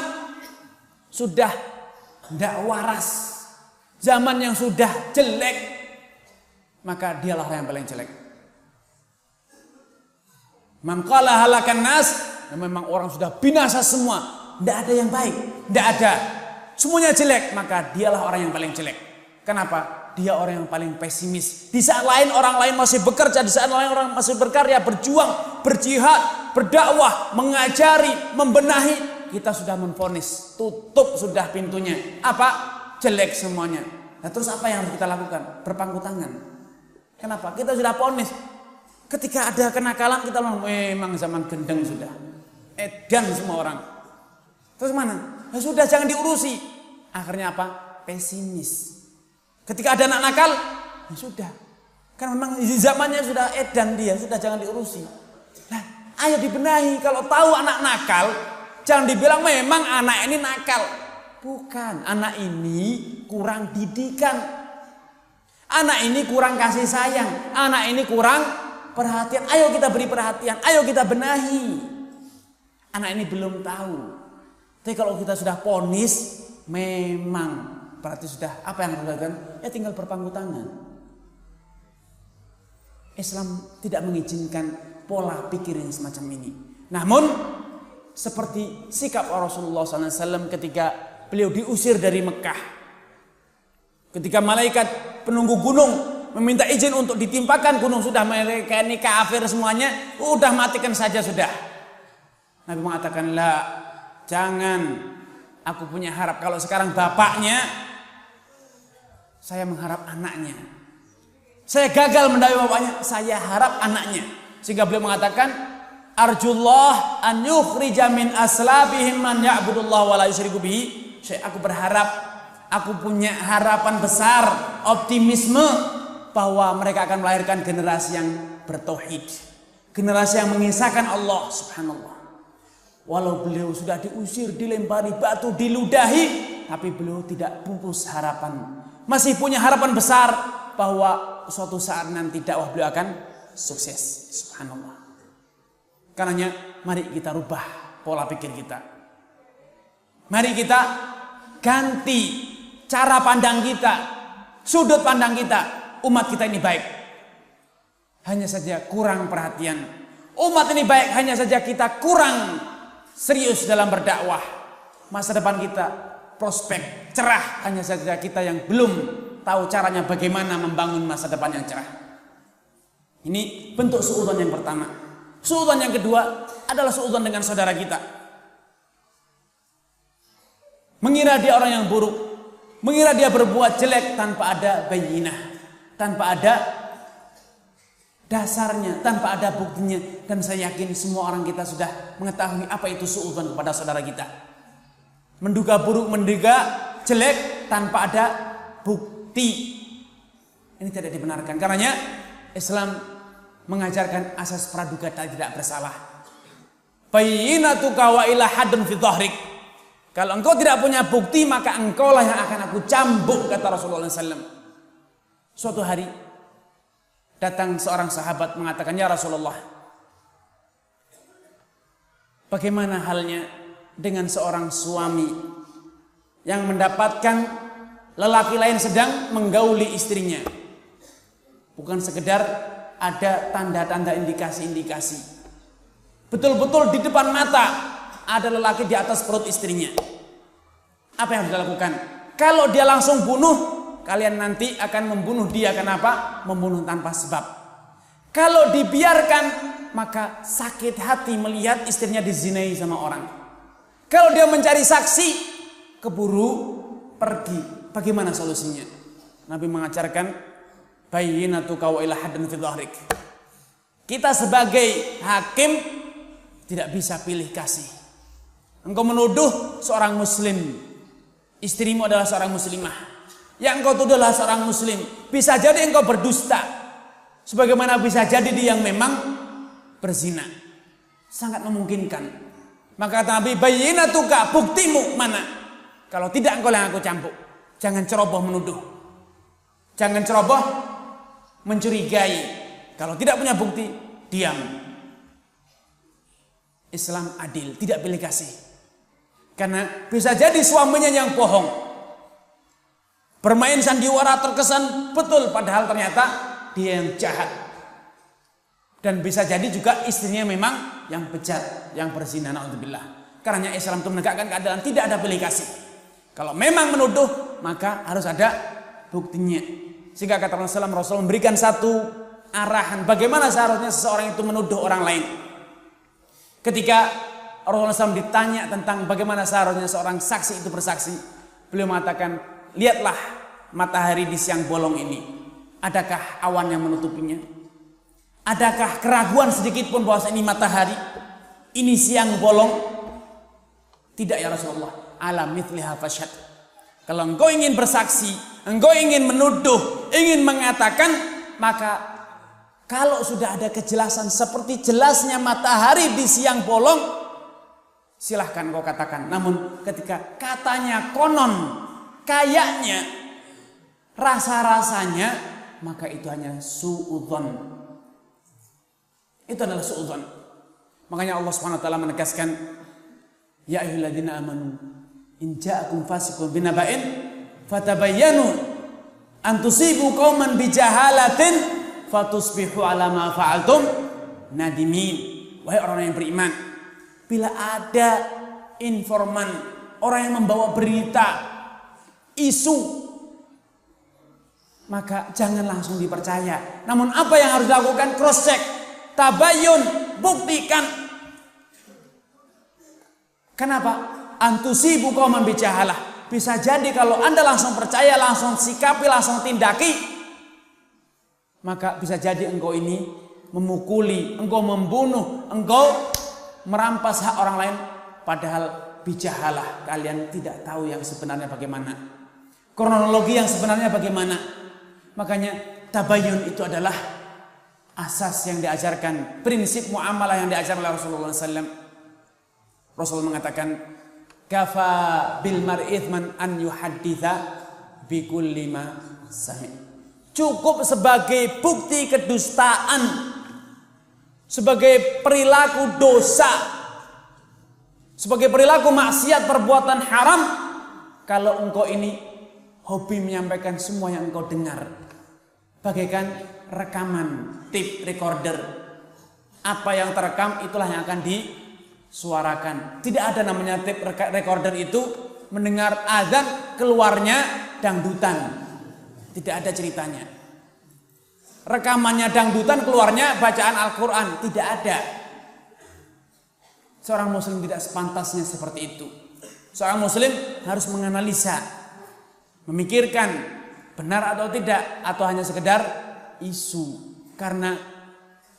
sudah tidak waras, zaman yang sudah jelek, maka dialah orang yang paling jelek. Man qala halakan nas, memang orang sudah binasa semua, tidak ada yang baik, tidak ada, semuanya jelek, maka dialah orang yang paling jelek. Kenapa? Dia orang yang paling pesimis. Di saat lain orang lain masih bekerja, di saat lain orang masih berkarya, berjuang, berjihad, berdakwah, mengajari, membenahi, kita sudah memvonis, tutup sudah pintunya. Apa? Jelek semuanya. Nah, terus apa yang harus kita lakukan? Berpangku tangan. Kenapa? Kita sudah vonis. Ketika ada kenakalan kita memang zaman gendeng sudah, edan semua orang. Terus mana? Ya sudah, jangan diurusi. Akhirnya apa? Pesimis. Ketika ada anak nakal, ya sudah. Kan memang zamannya sudah edan dia, sudah jangan diurusi. Nah, ayo dibenahi. Kalau tahu anak nakal, jangan dibilang memang anak ini nakal. Bukan, anak ini kurang didikan. Anak ini kurang kasih sayang. Anak ini kurang perhatian. Ayo kita beri perhatian, ayo kita benahi. Anak ini belum tahu. Tapi kalau kita sudah vonis, memang berarti sudah apa yang harus dilakukan? Ya tinggal berpangku tangan. Islam tidak mengizinkan pola pikir yang semacam ini. Namun seperti sikap Rasulullah SAW ketika beliau diusir dari Mekah, Ketika malaikat penunggu gunung meminta izin untuk ditimpakan gunung, sudah mereka ini kafir semuanya, udah matikan saja sudah. Nabi mengatakan, "La, jangan. Aku punya harap. Kalau sekarang bapaknya, saya mengharap anaknya. Saya gagal mendapati bapaknya, saya harap anaknya." Sehingga beliau mengatakan, "Arjullah an yukhrija min aslabihim man ya'budullah wa la yusyriku bihi." Aku berharap, aku punya harapan besar, optimisme bahwa mereka akan melahirkan generasi yang bertauhid, generasi yang mengisahkan Allah subhanallah. Walau beliau sudah diusir, dilempari batu, diludahi, tapi beliau tidak pupus harapan. Masih punya harapan besar bahwa suatu saat nanti dakwah beliau akan sukses. Subhanallah. Karenanya mari kita rubah pola pikir kita. Mari kita ganti cara pandang kita, sudut pandang kita. Umat kita ini baik, hanya saja kurang perhatian. Umat ini baik, hanya saja kita kurang serius dalam berdakwah. Masa depan kita prospek cerah, hanya saja kita yang belum tahu caranya bagaimana membangun masa depan yang cerah. Ini bentuk suudzon yang pertama. Suudzon yang kedua adalah suudzon dengan saudara kita. Mengira dia orang yang buruk, mengira dia berbuat jelek tanpa ada bayyinah, tanpa ada dasarnya, tanpa ada buktinya. Dan saya yakin semua orang kita sudah mengetahui apa itu suudzon kepada saudara kita. Menduga buruk, menduga jelek tanpa ada bukti. Ini tidak dibenarkan. Karenanya Islam mengajarkan asas praduga tidak bersalah. Bayyinatuka wa ila haddun fi dhahrik. Kalau engkau tidak punya bukti, maka engkau lah yang akan aku cambuk, kata Rasulullah SAW. Suatu hari datang seorang sahabat mengatakan, "Ya Rasulullah, bagaimana halnya dengan seorang suami yang mendapatkan lelaki lain sedang menggauli istrinya? Bukan sekedar ada tanda-tanda indikasi-indikasi. Betul-betul di depan mata ada lelaki di atas perut istrinya. Apa yang harus dilakukan? Kalau dia langsung bunuh, kalian nanti akan membunuh dia. Kenapa? Membunuh tanpa sebab. Kalau dibiarkan, maka sakit hati melihat istrinya dizinai sama orang. Kalau dia mencari saksi, keburu pergi. Bagaimana solusinya?" Nabi mengajarkan, "Bayyinatuka wa ila haddin fi dhahrik." Kita sebagai hakim tidak bisa pilih kasih. Engkau menuduh seorang muslim, istrimu adalah seorang muslimah, yang engkau tuduh adalah seorang muslim. Bisa jadi engkau berdusta, sebagaimana bisa jadi dia yang memang berzina. Sangat memungkinkan. Maka kata Nabi, "Bayyinatuka," buktimu mana? Kalau tidak, engkau yang aku cambuk. Jangan ceroboh menuduh, jangan ceroboh mencurigai. Kalau tidak punya bukti, diam. Islam adil, tidak pilih kasih. Karena bisa jadi suaminya yang bohong, bermain sandiwara, terkesan betul, padahal ternyata dia yang jahat. Dan bisa jadi juga istrinya memang yang bejat, yang berzina, naudzubillah. Karena Islam itu menegakkan keadilan, tidak ada pilih kasih. Kalau memang menuduh, maka harus ada buktinya. Sehingga kata Rasul memberikan satu arahan bagaimana seharusnya seseorang itu menuduh orang lain. Ketika Rasulullah SAW ditanya tentang bagaimana seharusnya seorang saksi itu bersaksi, beliau mengatakan, "Lihatlah matahari di siang bolong ini. Adakah awan yang menutupinya? Adakah keraguan sedikit pun bahwa ini matahari, ini siang bolong?" "Tidak ya Rasulullah." "Ala mithliha fasyad." Kalau engkau ingin bersaksi, engkau ingin menuduh, ingin mengatakan, maka kalau sudah ada kejelasan seperti jelasnya matahari di siang bolong, silahkan kau katakan. Namun ketika katanya konon, kayaknya, rasa-rasanya, maka itu hanya suudzon. Itu adalah suudzon. Makanya Allah SWT menegaskan, "Ya ayyuhalladzina amanu in ja'akum fasiqun binaba'in fatabayyanu an tusibu qauman bijahalatin fatusbihu ala ma fa'altum nadimin." Wahai orang yang beriman, bila ada informan, orang yang membawa berita, isu maka jangan langsung dipercaya. Namun apa yang harus dilakukan? Cross check, tabayun, buktikan. Kenapa? Antusibu qauman bijahalah. Bisa jadi kalau Anda langsung percaya, langsung sikapi, langsung tindaki, maka bisa jadi engkau ini memukuli, engkau membunuh, engkau merampas hak orang lain. Padahal bijahalah, kalian tidak tahu yang sebenarnya bagaimana, kronologi yang sebenarnya bagaimana. Makanya tabayun itu adalah asas yang diajarkan, prinsip muamalah yang diajarkan oleh Rasulullah SAW. Rasulullah mengatakan, kafa bil mar'i ithman an yuhadditha bi kulli ma sami'. Cukup sebagai bukti kedustaan, sebagai perilaku dosa, sebagai perilaku maksiat, perbuatan haram, kalau engkau ini hobi menyampaikan semua yang engkau dengar, bagaikan rekaman tape recorder. Apa yang terekam itulah yang akan disuarakan. Tidak ada namanya tape recorder itu mendengar azan keluarnya dangdutan. Tidak ada ceritanya. Rekamannya dangdutan keluarnya bacaan Al-Quran. Tidak ada. Seorang muslim tidak sepantasnya seperti itu. Seorang muslim harus menganalisa, memikirkan benar atau tidak, atau hanya sekedar isu. Karena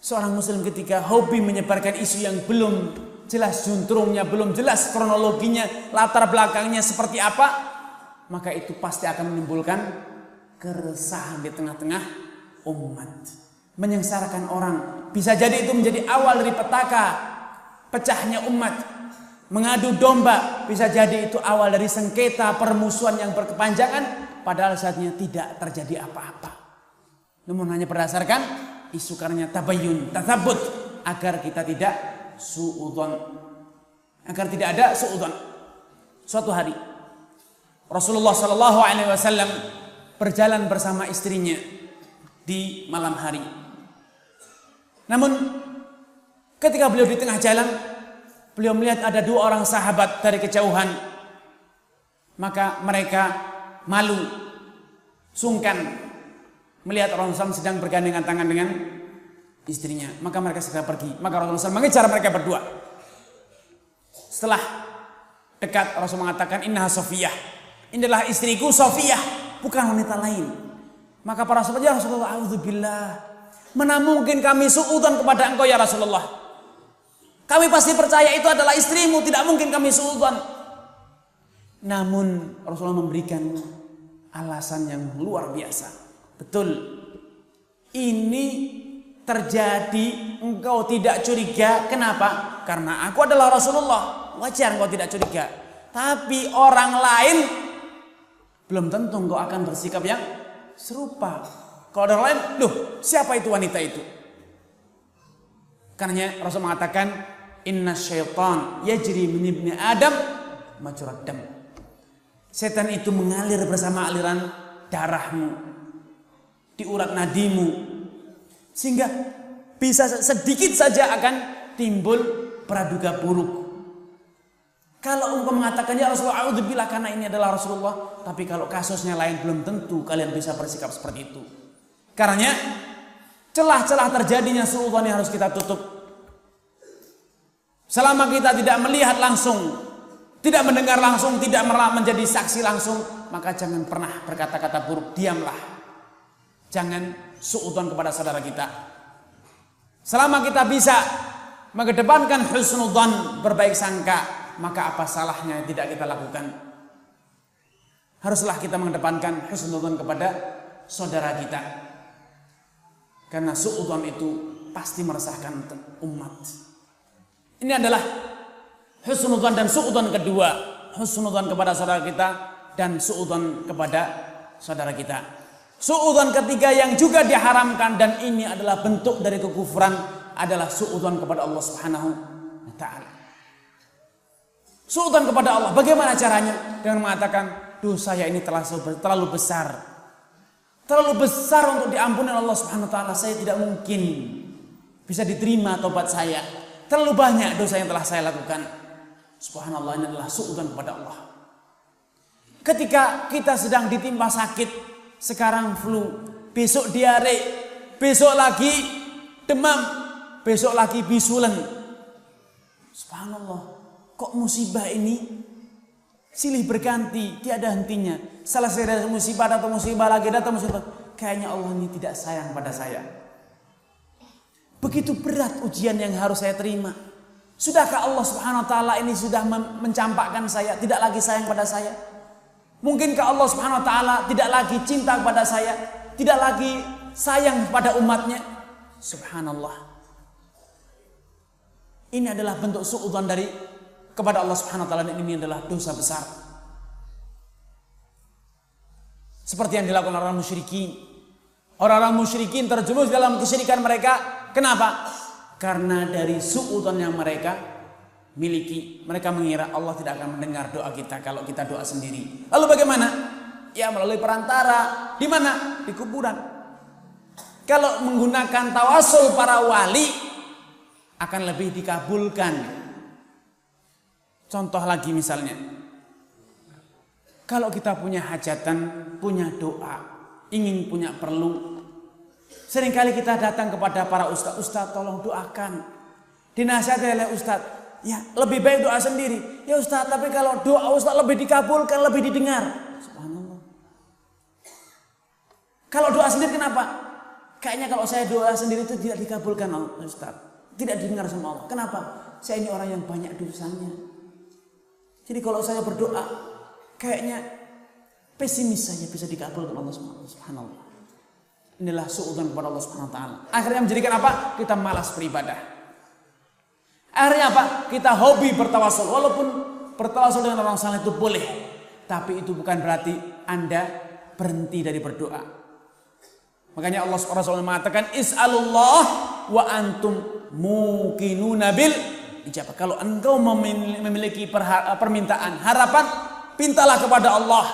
seorang muslim ketika hobi menyebarkan isu yang belum jelas juntrungnya, belum jelas kronologinya, latar belakangnya seperti apa, maka itu pasti akan menimbulkan keresahan di tengah-tengah umat, menyengsarakan orang. Bisa jadi itu menjadi awal dari petaka pecahnya umat, mengadu domba. Bisa jadi itu awal dari sengketa permusuhan yang berkepanjangan, padahal saatnya tidak terjadi apa-apa. Namun hanya berdasarkan isu, karenanya tabayun, tatsabut, agar kita tidak suudzon, agar tidak ada suudzon. Suatu hari Rasulullah SAW berjalan bersama istrinya di malam hari. Namun ketika beliau di tengah jalan, beliau melihat ada dua orang sahabat dari kejauhan. Maka mereka malu, sungkan melihat Rasulullah SAW sedang bergandengan tangan dengan istrinya. Maka mereka segera pergi. Maka Rasulullah SAW mengejar mereka berdua. Setelah dekat, Rasul mengatakan, innaha Sofiyah, ini adalah istriku Sofiyah, bukan wanita lain. Maka para sahabat, ya Rasulullah, a'udzubillah, mana mungkin kami suudzon kepada engkau ya Rasulullah. Kami pasti percaya itu adalah istrimu, tidak mungkin kami suudzon. Namun Rasulullah memberikan alasan yang luar biasa. Betul, ini terjadi, engkau tidak curiga. Kenapa? Karena aku adalah Rasulullah, wajar engkau tidak curiga. Tapi orang lain belum tentu engkau akan bersikap yang serupa. Kalau ada orang lain, loh, siapa itu wanita itu? Karena Rasul mengatakan, inna syaitan yajri min ibni Adam majrad dam. Setan itu mengalir bersama aliran darahmu, di urat nadimu, sehingga bisa sedikit saja akan timbul praduga buruk. Kalau engkau mengatakan, ya Rasulullah, a'udzubillah, karena ini adalah Rasulullah, tapi kalau kasusnya lain belum tentu kalian bisa bersikap seperti itu. Karena celah-celah terjadinya suudzon yang harus kita tutup. Selama kita tidak melihat langsung, tidak mendengar langsung, tidak menjadi saksi langsung, maka jangan pernah berkata-kata buruk, diamlah. Jangan suudzon kepada saudara kita. Selama kita bisa mengedepankan husnudzon, berbaik sangka, maka apa salahnya tidak kita lakukan? Haruslah kita mengedepankan husnudzon kepada saudara kita, karena suudzon itu pasti meresahkan umat. Ini adalah husnudzon dan suudzon kedua, husnudzon kepada saudara kita dan suudzon kepada saudara kita. Suudzon ketiga yang juga diharamkan, dan ini adalah bentuk dari kekufuran, adalah suudzon kepada Allah Subhanahu wa taala. Suudzon kepada Allah, bagaimana caranya? Dengan mengatakan, dosa saya ini terlalu besar. Terlalu besar untuk diampuni Allah Subhanahu wa taala. Saya tidak mungkin bisa diterima taubat saya. Terlalu banyak dosa yang telah saya lakukan. Subhanallah, ini adalah suudzon kepada Allah. Ketika kita sedang ditimpa sakit, sekarang flu, besok diare, besok lagi demam, besok lagi bisulen. Subhanallah, kok musibah ini silih berganti, tiada hentinya. Selesai dari musibah atau musibah lagi datang musibah. Kayaknya Allah ini tidak sayang pada saya. Begitu berat ujian yang harus saya terima. Sudahkah Allah Subhanahu wa taala ini sudah mencampakkan saya, tidak lagi sayang pada saya? Mungkinkah Allah Subhanahu wa taala tidak lagi cinta kepada saya, tidak lagi sayang pada umatnya? Subhanallah. Ini adalah bentuk suudzon dari kepada Allah Subhanahu wa taala, dan ini adalah dosa besar. Seperti yang dilakukan orang musyrikin. Orang-orang musyrikin terjerumus dalam kesyirikan mereka. Kenapa? Karena dari suudzon yang mereka miliki, mereka mengira Allah tidak akan mendengar doa kita kalau kita doa sendiri. Lalu bagaimana? Ya melalui perantara. Di mana? Di kuburan. Kalau menggunakan tawasul para wali akan lebih dikabulkan. Contoh lagi misalnya, kalau kita punya hajatan, punya doa, ingin punya perlu, seringkali kita datang kepada para ustaz, "Ustaz tolong doakan." Dinasihati oleh ustaz, "Ya lebih baik doa sendiri." "Ya ustaz, tapi kalau doa ustaz lebih dikabulkan, lebih didengar." Subhanallah. Kalau doa sendiri kenapa? Kayaknya kalau saya doa sendiri itu tidak dikabulkan ustaz, tidak didengar sama Allah. Kenapa? Saya ini orang yang banyak dosanya. Jadi kalau saya berdoa, kayaknya pesimis saja bisa dikabulkan Allah Subhanallah. Inilah suudzon kepada Allah Subhanahu wa taala. Akhirnya menjadikan apa? Kita malas beribadah. Akhirnya apa? Kita hobi bertawasul. Walaupun bertawasul dengan orang saleh itu boleh, tapi itu bukan berarti Anda berhenti dari berdoa. Makanya Allah Subhanahu wa taala mengatakan, "Is'alullah wa antum muqinuna bil ijabah." Kalau engkau memiliki permintaan, harapan, pintalah kepada Allah.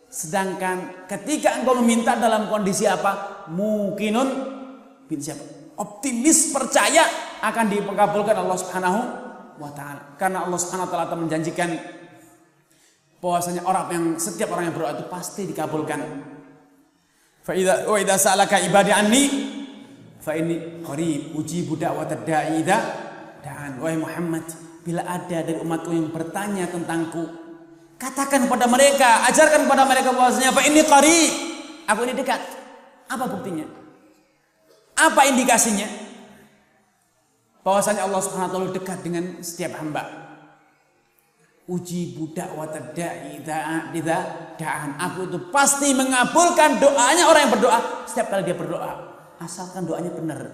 Sedangkan ketika engkau meminta dalam kondisi apa? Muqinun bil ijabah. Optimis, percaya akan dikabulkan Allah Subhanahu wa taala. Karena Allah Subhanahu wa taala telah menjanjikan bahwasanya setiap orang yang berdoa itu pasti dikabulkan. Fa idza sa'alaka ibadi anni fa inni qarib ujibu da'watad da'i idza da'an. Wahai Muhammad, bila ada dari umatku yang bertanya tentangku, katakan kepada mereka, ajarkan kepada mereka bahwasanya fa inni qarib, aku ini dekat. Apa buktinya? Apa indikasinya? Bahwasanya Allah Subhanahu wa taala dekat dengan setiap hamba. Ujibu da'watad da'i idza da'an. Aku itu pasti mengabulkan doanya orang yang berdoa setiap kali dia berdoa. Asalkan doanya benar.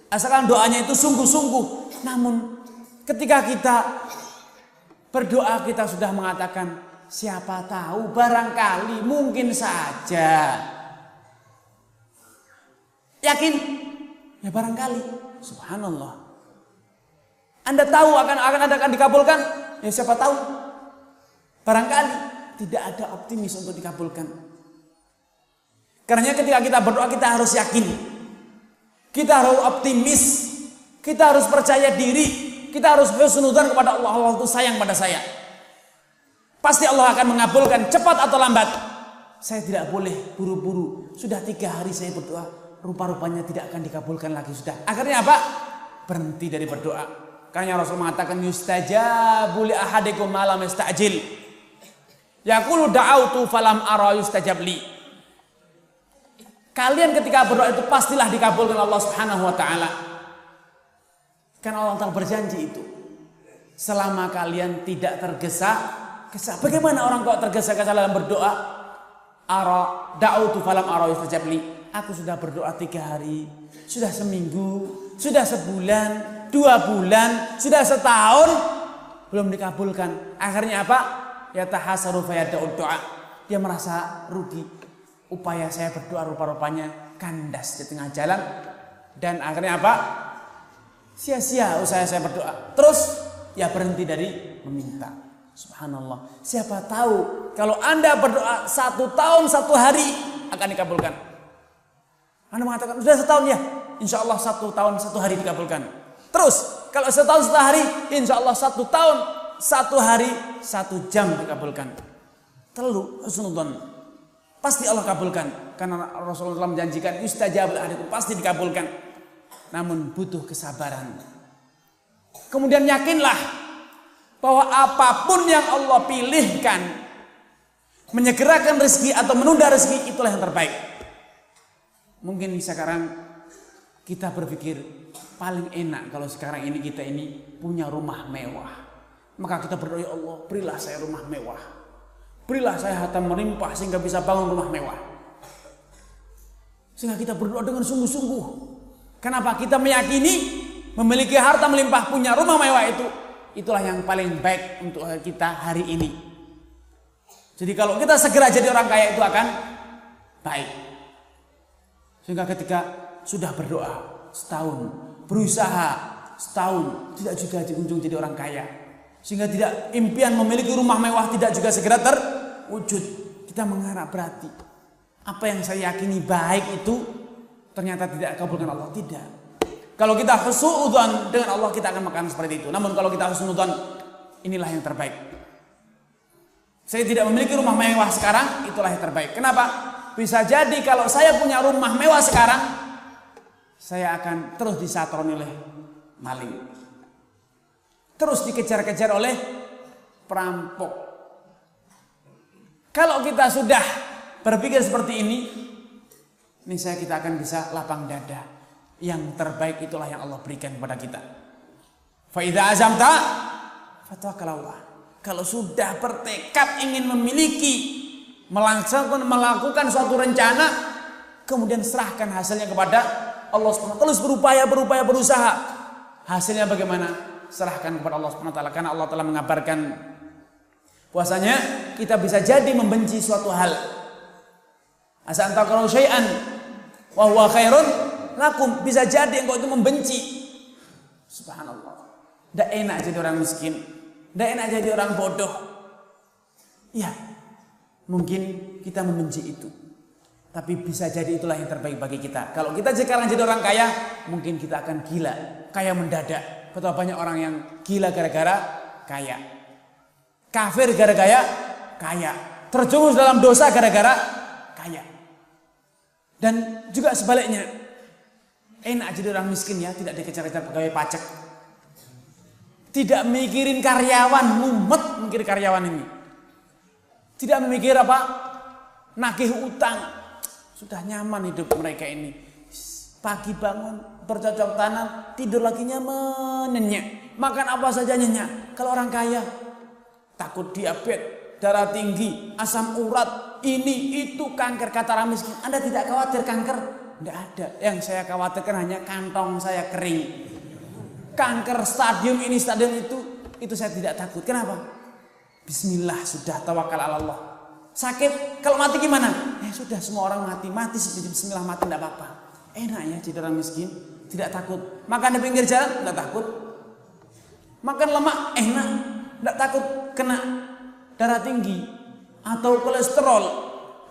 Asalkan doanya itu sungguh-sungguh. Namun ketika kita berdoa, kita sudah mengatakan siapa tahu, barangkali, mungkin saja. Yakin? Ya barangkali. Subhanallah. Anda tahu akan dikabulkan? Ya siapa tahu. Barangkali tidak ada optimis untuk dikabulkan. Karena ketika kita berdoa kita harus yakin. Kita harus optimis. Kita harus percaya diri. Kita harus husnudzon kepada Allah. Allah itu sayang pada saya. Pasti Allah akan mengabulkan cepat atau lambat. Saya tidak boleh buru-buru. Sudah 3 hari saya berdoa, rupa-rupanya tidak akan dikabulkan lagi. Sudah. Akhirnya apa? Berhenti dari berdoa. Karena Rasul mengatakan yustajabu li ahadikum ma lam yastajil. Yaqulu da'autu falam ara yustajab li. Kalian ketika berdoa itu pastilah dikabulkan Allah Subhanahu wa taala. Karena Allah Ta'ala berjanji itu. Selama kalian tidak tergesa-gesa. Bagaimana orang kok tergesa-gesa dalam berdoa? Da'autu falam ara yustajab li. Aku sudah berdoa 3 hari, sudah seminggu, sudah sebulan, 2 bulan, sudah setahun, belum dikabulkan. Akhirnya apa? Ya tahasaru fayada'ud doa. Dia merasa rugi. Upaya saya berdoa rupa-rupanya kandas di tengah jalan. Dan akhirnya apa? Sia-sia usaha saya berdoa. Terus ya berhenti dari meminta. Subhanallah. Siapa tahu kalau Anda berdoa 1 tahun 1 hari akan dikabulkan. Anda mengatakan sudah setahun ya, insya Allah 1 tahun 1 hari dikabulkan. Terus kalau 1 tahun 1 hari, insya Allah 1 tahun 1 hari 1 jam dikabulkan. Terlalu husnudzon. Pasti Allah kabulkan. Karena Rasulullah menjanjikan yustajabul ahadikum, pasti dikabulkan. Namun butuh kesabaran. Kemudian yakinlah bahwa apapun yang Allah pilihkan, menyegerakan rezeki atau menunda rezeki, itulah yang terbaik. Mungkin sekarang kita berpikir paling enak kalau sekarang ini kita ini punya rumah mewah. Maka kita berdoa, ya Allah, berilah saya rumah mewah. Berilah saya harta melimpah sehingga bisa bangun rumah mewah. Sehingga kita berdoa dengan sungguh-sungguh. Kenapa? Kita meyakini memiliki harta melimpah, punya rumah mewah itulah yang paling baik untuk kita hari ini. Jadi kalau kita segera jadi orang kaya itu akan baik. Sehingga ketika sudah berdoa setahun, berusaha setahun, tidak juga ujung jadi orang kaya. Sehingga tidak impian memiliki rumah mewah tidak juga segera terwujud. Kita mengharap berarti apa yang saya yakini baik itu ternyata tidak kabulkan Allah. Tidak. Kalau kita husnudzon dengan Allah, kita akan makan seperti itu. Namun kalau kita husnudzon, inilah yang terbaik. Saya tidak memiliki rumah mewah sekarang, itulah yang terbaik. Kenapa? Bisa jadi kalau saya punya rumah mewah sekarang, saya akan terus disatroni oleh maling. Terus dikejar-kejar oleh perampok. Kalau kita sudah berpikir seperti ini saya kita akan bisa lapang dada. Yang terbaik itulah yang Allah berikan kepada kita. Fa idza azamta fatawakkal 'ala Allah. Kalau sudah bertekad ingin memiliki, melakukan suatu rencana, kemudian serahkan hasilnya kepada Allah SWT. Terus berupaya berusaha. Hasilnya bagaimana? Serahkan kepada Allah SWT. Karena Allah telah mengabarkan bahwasanya kita bisa jadi membenci suatu hal. Asa antakrahu syai'an wa huwa khairun lakum. Bisa jadi engkau itu membenci. Subhanallah. Tidak enak jadi orang miskin. Tidak enak jadi orang bodoh. Ya, mungkin kita membenci itu. Tapi bisa jadi itulah yang terbaik bagi kita. Kalau kita sekarang jadi orang kaya, mungkin kita akan gila. Kaya mendadak. Betapa banyak orang yang gila gara-gara kaya. Kafir gara-gara kaya. Terjerumus dalam dosa gara-gara kaya. Dan juga sebaliknya. Enak jadi orang miskin ya, tidak dikejar-kejar pegawai pajak. Tidak mikirin karyawan, mumet mikir karyawan ini. Tidak memikir apa? Nagih utang. Sudah nyaman hidup mereka ini. Pagi bangun, bercocok tanam, tidur lagi nyaman, nyenyak. Makan apa saja nyenyak. Kalau orang kaya, takut diabetes, darah tinggi, asam urat, ini, itu, kanker. Kata orang miskin, Anda tidak khawatir kanker? Tidak ada. Yang saya khawatirkan hanya kantong saya kering. Kanker stadium ini, stadium itu saya tidak takut. Kenapa? Bismillah, sudah tawakal ala Allah. Sakit, kalau mati gimana? Sudah, semua orang mati bismillah, mati tidak apa-apa. Enak ya jadi orang miskin, tidak takut. Makan di pinggir jalan, tidak takut. Makan lemak, enak, tidak takut kena darah tinggi atau kolesterol,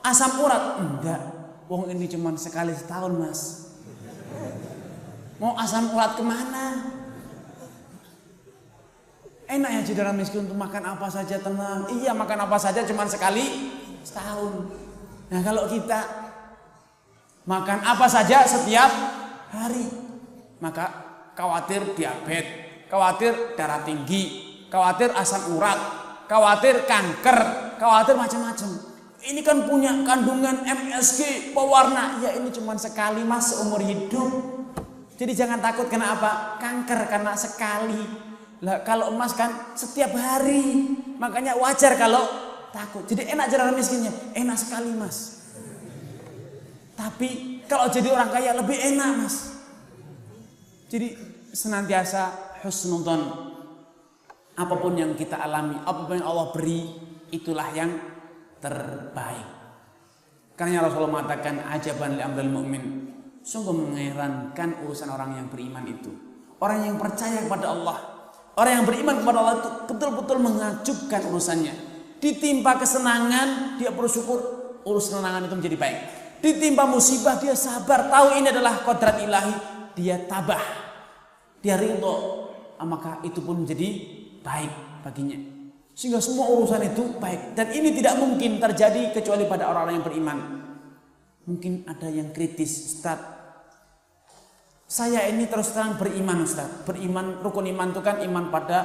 asam urat, enggak. Wong ini cuma sekali setahun, Mas. Mau asam urat kemana? Enak ya jadi orang miskin untuk makan apa saja tenang. Iya, makan apa saja cuma sekali setahun. Nah kalau kita makan apa saja setiap hari, maka khawatir diabetes, khawatir darah tinggi, khawatir asam urat, khawatir kanker, khawatir macam-macam. Ini kan punya kandungan MSG, pewarna. Ya ini cuma sekali, Mas, seumur hidup. Jadi jangan takut kena apa? Kanker karena sekali. Lah kalau emas kan setiap hari, makanya wajar kalau takut. Jadi enak jadi orang miskinnya, enak sekali, Mas. Tapi kalau jadi orang kaya lebih enak, Mas. Jadi senantiasa husnudzon. Apapun yang kita alami, apapun yang Allah beri, itulah yang terbaik. Karena Rasulullah mengatakan ajaban li amril mu'min. Sungguh mengherankan urusan orang yang beriman itu. Orang yang percaya kepada Allah. Orang yang beriman kepada Allah itu betul-betul mengajubkan urusannya. Ditimpa kesenangan, dia bersyukur, urus kesenangan itu menjadi baik. Ditimpa musibah, dia sabar, tahu ini adalah kodrat ilahi, dia tabah, dia ridho, maka itu pun menjadi baik baginya. Sehingga semua urusan itu baik. Dan ini tidak mungkin terjadi kecuali pada orang-orang yang beriman. Mungkin ada yang kritis, Ustaz. Saya ini terus terang beriman, Ustaz. Beriman, rukun iman itu kan iman pada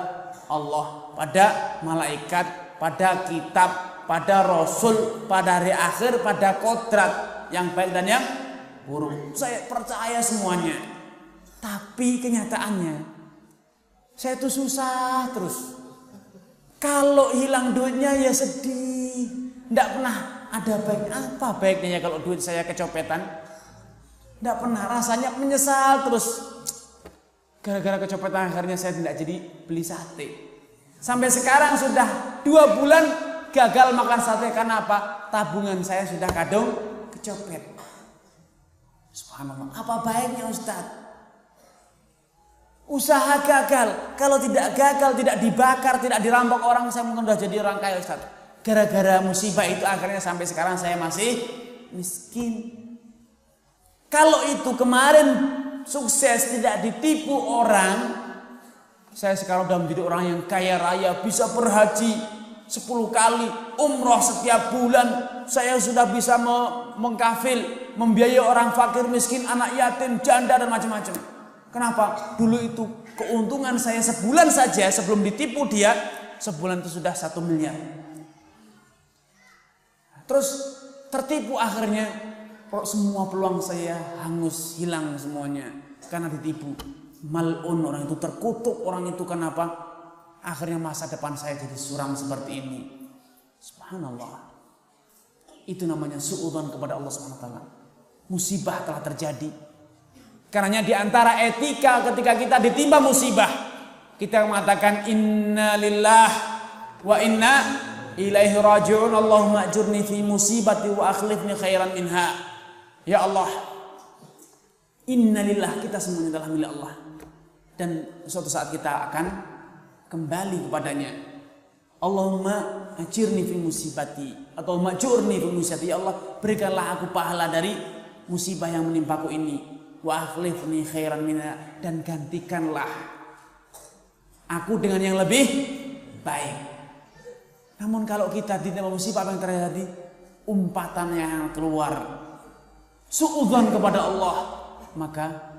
Allah, pada malaikat, pada kitab, pada rasul, pada hari akhir, pada kodrat yang baik dan yang buruk. Saya percaya semuanya. Tapi kenyataannya saya itu susah terus. Kalau hilang duitnya ya sedih. Tidak pernah ada baik apa baiknya ya kalau duit saya kecopetan. Tidak pernah, rasanya menyesal terus. Gara-gara kecopetan akhirnya saya tidak jadi beli sate. Sampai sekarang sudah 2 bulan gagal makan sate. Karena apa? Tabungan saya sudah kadung kecopet. Subhanallah. Apa baiknya Ustaz? Usaha gagal. Kalau tidak gagal, tidak dibakar, tidak dirampok orang, saya mungkin sudah jadi orang kaya Ustaz. Gara-gara musibah itu akhirnya sampai sekarang saya masih miskin. Kalau itu kemarin sukses tidak ditipu orang, saya sekarang sudah menjadi orang yang kaya raya, bisa berhaji 10 kali, umroh setiap bulan. Saya sudah bisa mengkafil, membiayai orang fakir, miskin, anak yatim, janda dan macam-macam. Kenapa? Dulu itu keuntungan saya sebulan saja sebelum ditipu dia, sebulan itu sudah 1 miliar. Terus tertipu akhirnya, semua peluang saya hangus, hilang semuanya karena ditipu. Mal'un, orang itu terkutuk, orang itu kenapa? Akhirnya masa depan saya jadi suram seperti ini. Subhanallah. Itu namanya suudzon kepada Allah SWT. Musibah telah terjadi. Karena di antara etika ketika kita ditimpa musibah, kita mengatakan inna lillah wa inna ilaihi raji'un. Allahumma ajurni fi musibati wa akhlifni khairan minha. Ya Allah, inna lillah, kita semuanya adalah milik Allah. Dan suatu saat kita akan kembali kepadanya. Allahumma ajirni fi musibati atau majurni fi musibati. Ya Allah, berikanlah aku pahala dari musibah yang menimpaku ini. Wa akhlifni khairan minha, dan gantikanlah aku dengan yang lebih baik. Namun kalau kita ditimpa musibah, apa yang terjadi? Umpatan yang keluar, suudzon kepada Allah, maka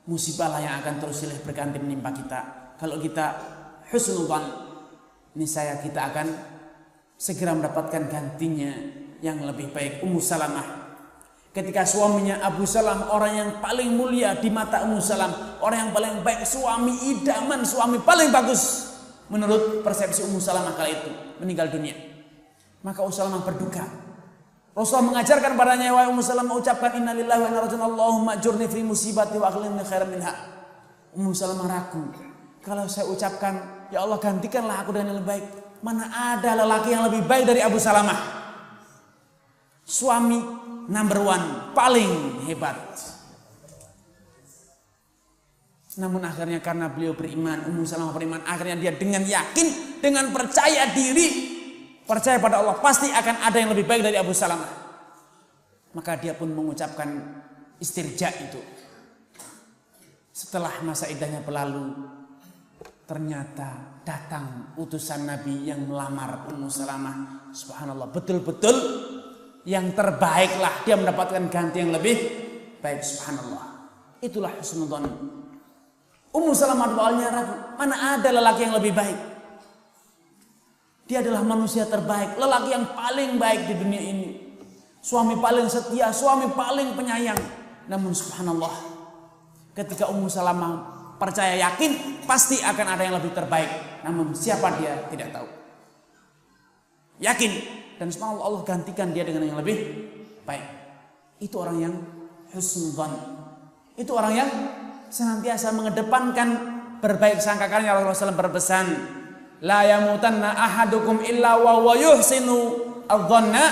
musibahlah yang akan terus silih berganti menimpa kita. Kalau kita husnudzon, niscaya kita akan segera mendapatkan gantinya yang lebih baik. Ummu Salamah, ketika suaminya Abu Salam, orang yang paling mulia di mata Ummu Salam, orang yang paling baik, suami idaman, suami paling bagus menurut persepsi Ummu Salamah kala itu, meninggal dunia. Maka Ummu Salamah berduka. Rasulullah mengajarkan padanya, wahai Ummu Salamah, ucapkan inna lillahi wa inna ilaihi raji'un, Allahumma ajurni fi musibati wa akhlifni khairan minha. Ummu Salamah ragu, kalau saya ucapkan ya Allah gantikanlah aku dengan yang lebih baik, mana ada lelaki yang lebih baik dari Abu Salamah? Suami number 1, paling hebat. Namun akhirnya karena beliau beriman, Ummu Salamah beriman, akhirnya dia dengan yakin, dengan percaya diri, percaya pada Allah, pasti akan ada yang lebih baik dari Abu Salamah. Maka dia pun mengucapkan istirja itu. Setelah masa iddahnya berlalu, ternyata datang utusan Nabi yang melamar Ummu Salamah. Subhanallah, betul-betul yang terbaiklah, dia mendapatkan ganti yang lebih baik. Subhanallah, itulah husnudzon. Ummu Salamah awalnya ragu, mana ada lelaki yang lebih baik. Dia adalah manusia terbaik, lelaki yang paling baik di dunia ini, suami paling setia, suami paling penyayang. Namun subhanallah, ketika Ummu Salamah percaya yakin pasti akan ada yang lebih terbaik, namun siapa dia tidak tahu. Yakin, dan subhanallah Allah gantikan dia dengan yang lebih baik. Itu orang yang husnudzon. Itu orang yang senantiasa mengedepankan berbaik sangka. Karena Rasulullah SAW berpesan, la yamutanna ahadukum illa wa huwa yuhsinu adh-dhanna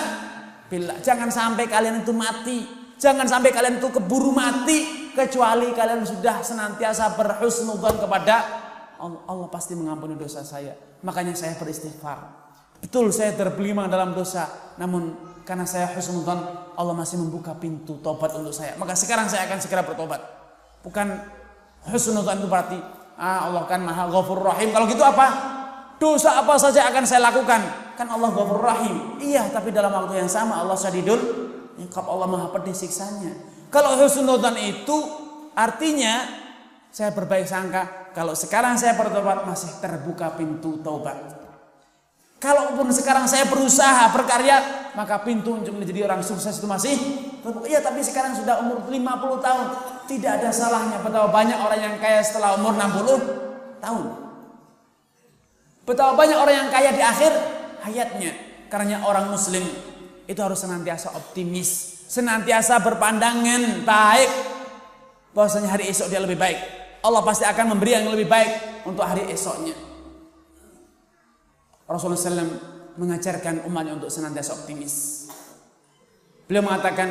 billah. Jangan sampai kalian itu mati, jangan sampai kalian itu keburu mati kecuali kalian sudah senantiasa berhusnudzon kepada Allah. Allah pasti mengampuni dosa saya. Makanya saya beristighfar. Betul saya terbelimang dalam dosa, namun karena saya husnudzon, Allah masih membuka pintu tobat untuk saya. Maka sekarang saya akan segera bertobat. Bukan husnudzon itu berarti Allah kan Maha Ghafur Rahim. Kalau gitu apa? dosa apa saja akan saya lakukan. Kan Allah Ghafurur Rahim. Iya, tapi dalam waktu yang sama Allah Syadidul Iqab, Allah Maha Pedih siksanya. Kalau husnudzon itu artinya saya berbaik sangka, kalau sekarang saya bertobat masih terbuka pintu taubat. Kalaupun sekarang saya berusaha berkarya, maka pintu untuk menjadi orang sukses itu masih terbuka. Iya, tapi sekarang sudah umur 50 tahun. Tidak ada salahnya. Betapa banyak orang yang kaya setelah umur 60 tahun. Betapa banyak orang yang kaya di akhir hayatnya. Karena orang muslim itu harus senantiasa optimis, senantiasa berpandangan baik bahwasanya hari esok dia lebih baik. Allah pasti akan memberi yang lebih baik untuk hari esoknya. Rasulullah SAW mengajarkan umatnya untuk senantiasa optimis. Beliau mengatakan,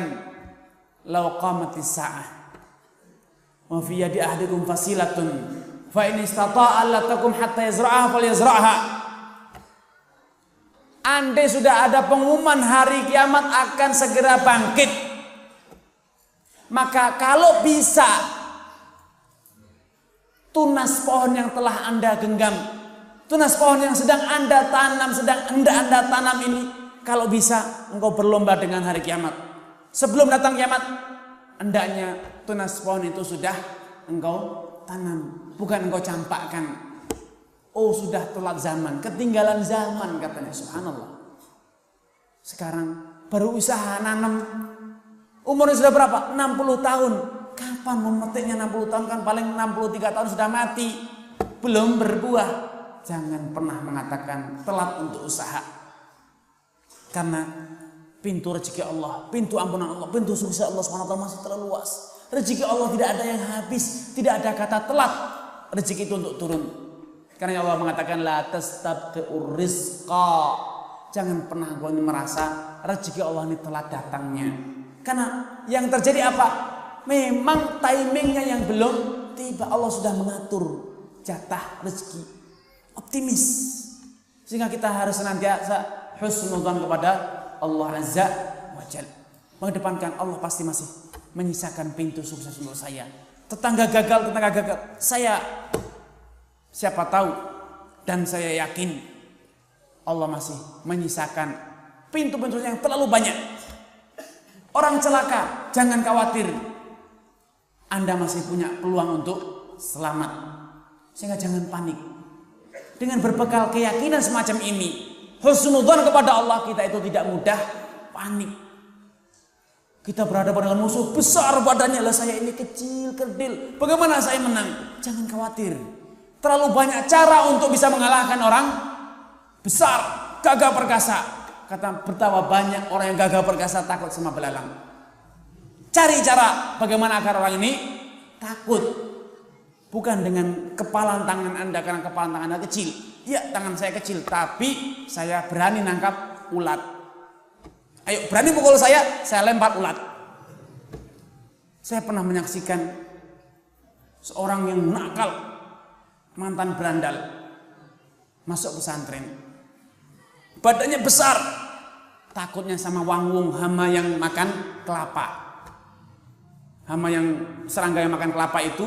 "Lau qamatis sa'ah wa fi yadi ahadikum fasilatun fa in istata'a alla takum hatta yazra'aha falyazra'ha." Andai sudah ada pengumuman hari kiamat akan segera bangkit, maka kalau bisa tunas pohon yang telah Anda genggam, tunas pohon yang sedang Anda tanam, sedang Anda tanam ini, kalau bisa engkau berlomba dengan hari kiamat. Sebelum datang kiamat, hendaknya tunas pohon itu sudah engkau tanam, bukan engkau campakkan. Oh, sudah telat zaman, ketinggalan zaman katanya. Subhanallah. Sekarang baru usaha nanam, umurnya sudah berapa? 60 tahun. Kapan memetiknya 60 tahun? Kan paling 63 tahun sudah mati, belum berbuah. Jangan pernah mengatakan telat untuk usaha. Karena pintu rezeki Allah, pintu ampunan Allah, pintu sukses Allah SWT masih terlalu luas. Rezeki Allah tidak ada yang habis, tidak ada kata telat rezeki itu untuk turun. Karena Allah mengatakan la tastabqur rizqa. Jangan pernah kau ini merasa rezeki Allah ini telat datangnya. Karena yang terjadi apa? Memang timingnya yang belum tiba. Allah sudah mengatur jatah rezeki. Optimis. Sehingga kita harus senantiasa husnudzon kepada Allah Azza wa Jalla. Mengedepankan Allah pasti masih menyisakan pintu sukses untuk saya. Tetangga gagal. Saya siapa tahu dan saya yakin Allah masih menyisakan pintu-pintu yang terlalu banyak. Orang celaka, jangan khawatir. Anda masih punya peluang untuk selamat. Sehingga jangan panik. Dengan berbekal keyakinan semacam ini, husnudzon kepada Allah, kita itu tidak mudah panik. Kita berhadapan dengan musuh besar badannya, lah saya ini kecil, kerdil. Bagaimana saya menang? Jangan khawatir. Terlalu banyak cara untuk bisa mengalahkan orang besar, gagah perkasa. Kata betapa banyak orang yang gagah perkasa takut sama belalang. Cari cara bagaimana agar orang ini takut. Bukan dengan kepalan tangan Anda, karena kepalan tangan Anda kecil. Ya, tangan saya kecil, tapi saya berani nangkap ulat. Ayo, berani pukul saya lempar ulat. Saya pernah menyaksikan seorang yang nakal, mantan berandal, masuk pesantren. Badannya besar, takutnya sama wangwung, hama yang makan kelapa. Hama yang serangga yang makan kelapa itu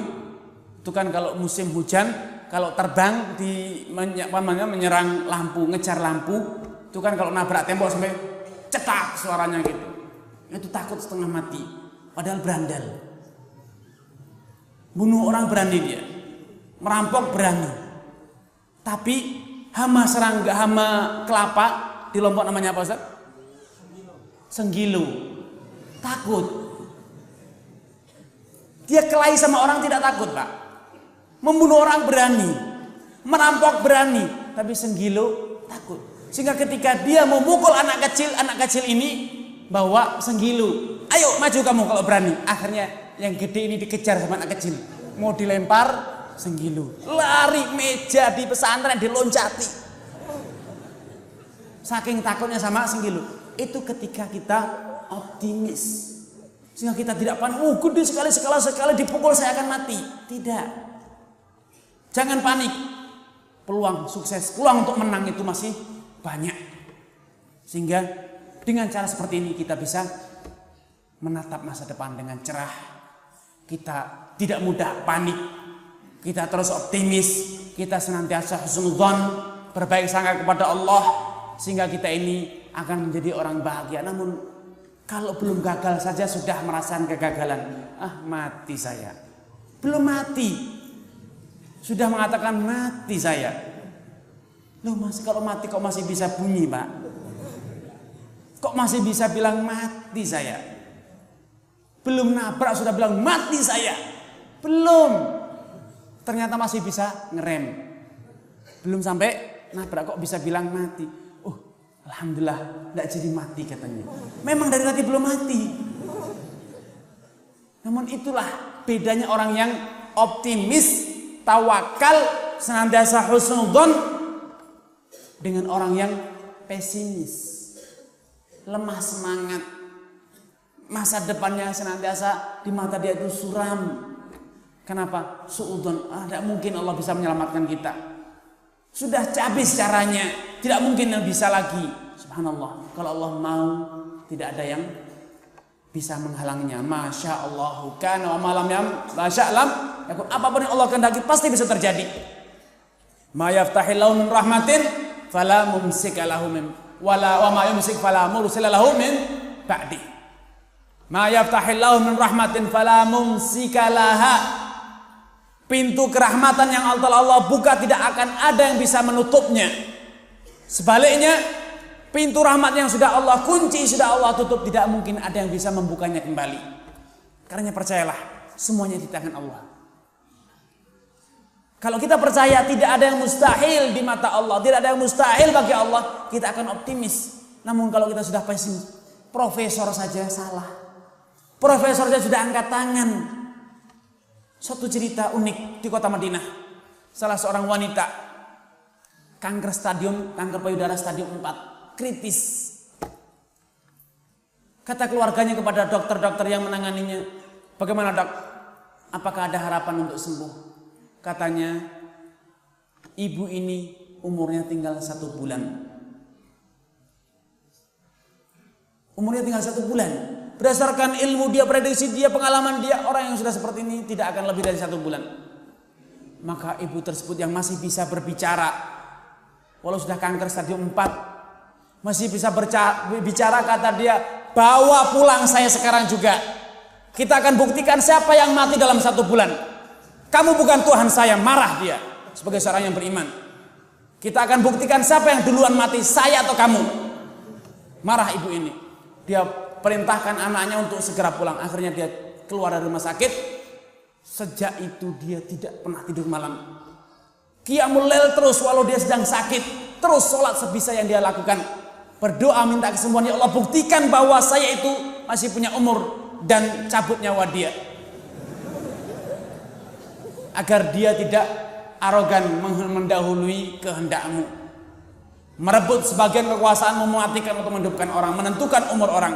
kan kalau musim hujan, kalau terbang di menyerang lampu, ngejar lampu, itu kan kalau nabrak tembok sampai cetak suaranya gitu. Itu takut setengah mati, padahal berandal. Bunuh orang berani dia, merampok berani. Tapi hama serangga, hama kelapa di Lombok namanya apa Ustaz? Senggilo. Takut. Dia kelahi sama orang tidak takut, Pak. Membunuh orang berani, merampok berani, tapi senggilo takut. Sehingga ketika dia memukul anak kecil ini bawa senggilo. Ayo maju kamu kalau berani. Akhirnya yang gede ini dikejar sama anak kecil. Mau dilempar senggilo. Lari meja di pesantren diloncati. Saking takutnya sama senggilo. Itu ketika kita optimis. Sehingga kita tidak panik. Oh gede sekali dipukul saya akan mati. Tidak. Jangan panik. Peluang sukses, peluang untuk menang itu masih banyak. Sehingga dengan cara seperti ini kita bisa menatap masa depan dengan cerah. Kita tidak mudah panik. Kita terus optimis. Kita senantiasa husnudzon berbaik sangka kepada Allah sehingga kita ini akan menjadi orang bahagia. Namun kalau belum gagal saja sudah merasakan kegagalan. Mati saya. Belum mati sudah mengatakan mati saya. Loh mas, kalau mati kok masih bisa bunyi pak? Kok masih bisa bilang mati saya? Belum nabrak sudah bilang mati saya. Belum. Ternyata masih bisa ngerem. Belum sampai nabrak kok bisa bilang mati. Alhamdulillah tidak jadi mati katanya. Memang dari tadi belum mati. Namun itulah bedanya orang yang optimis, tawakal, senantiasa husnudzon dengan orang yang pesimis, lemah semangat. Masa depannya senantiasa di mata dia itu suram. Kenapa? Suudzon. Tidak mungkin Allah bisa menyelamatkan kita. Sudah habis caranya. Tidak mungkin bisa lagi. Subhanallah. Kalau Allah mau, tidak ada yang bisa menghalangnya. Masya Allah. Kana wa malam yam. Masya Allah. Apapun yang Allah kehendaki pasti bisa terjadi. Ma yaftahillahu min rahmatin fala mumsika lahu min wala wa ma yumsik fala mursila lahu min ba'di. Ma yaftahillahu min rahmatin fala mumsika laha. Pintu kerahmatan yang Allah buka tidak akan ada yang bisa menutupnya. Sebaliknya, pintu rahmat yang sudah Allah kunci, sudah Allah tutup, tidak mungkin ada yang bisa membukanya kembali. Karena percayalah, semuanya di tangan Allah. Kalau kita percaya tidak ada yang mustahil di mata Allah, tidak ada yang mustahil bagi Allah, kita akan optimis. Namun kalau kita sudah pesimis, profesor saja salah. Profesor saja sudah angkat tangan. Suatu cerita unik di kota Madinah. Salah seorang wanita kanker payudara stadium 4, kritis. Kata keluarganya kepada dokter-dokter yang menanganinya, "Bagaimana, Dok? Apakah ada harapan untuk sembuh?" Katanya, "Ibu ini umurnya tinggal 1 bulan." Umurnya tinggal 1 bulan. Berdasarkan ilmu dia, prediksi dia, pengalaman dia, orang yang sudah seperti ini tidak akan lebih dari 1 bulan. Maka ibu tersebut yang masih bisa berbicara, walau sudah kanker stadium 4, masih bisa bicara, kata dia, "Bawa pulang saya sekarang juga. Kita akan buktikan siapa yang mati dalam 1 bulan. Kamu bukan Tuhan saya." Marah dia sebagai seorang yang beriman. "Kita akan buktikan siapa yang duluan mati, saya atau kamu." Marah ibu ini. Dia perintahkan anaknya untuk segera pulang. Akhirnya dia keluar dari rumah sakit. Sejak itu dia tidak pernah tidur malam. Qiyamul lail terus walau dia sedang sakit. Terus sholat sebisa yang dia lakukan. Berdoa minta kesembuhan. Ya Allah, buktikan bahwa saya itu masih punya umur dan cabut nyawa dia. Agar dia tidak arogan mendahului kehendakmu. Merebut sebagian kekuasaan, mematikan atau menghidupkan orang, menentukan umur orang.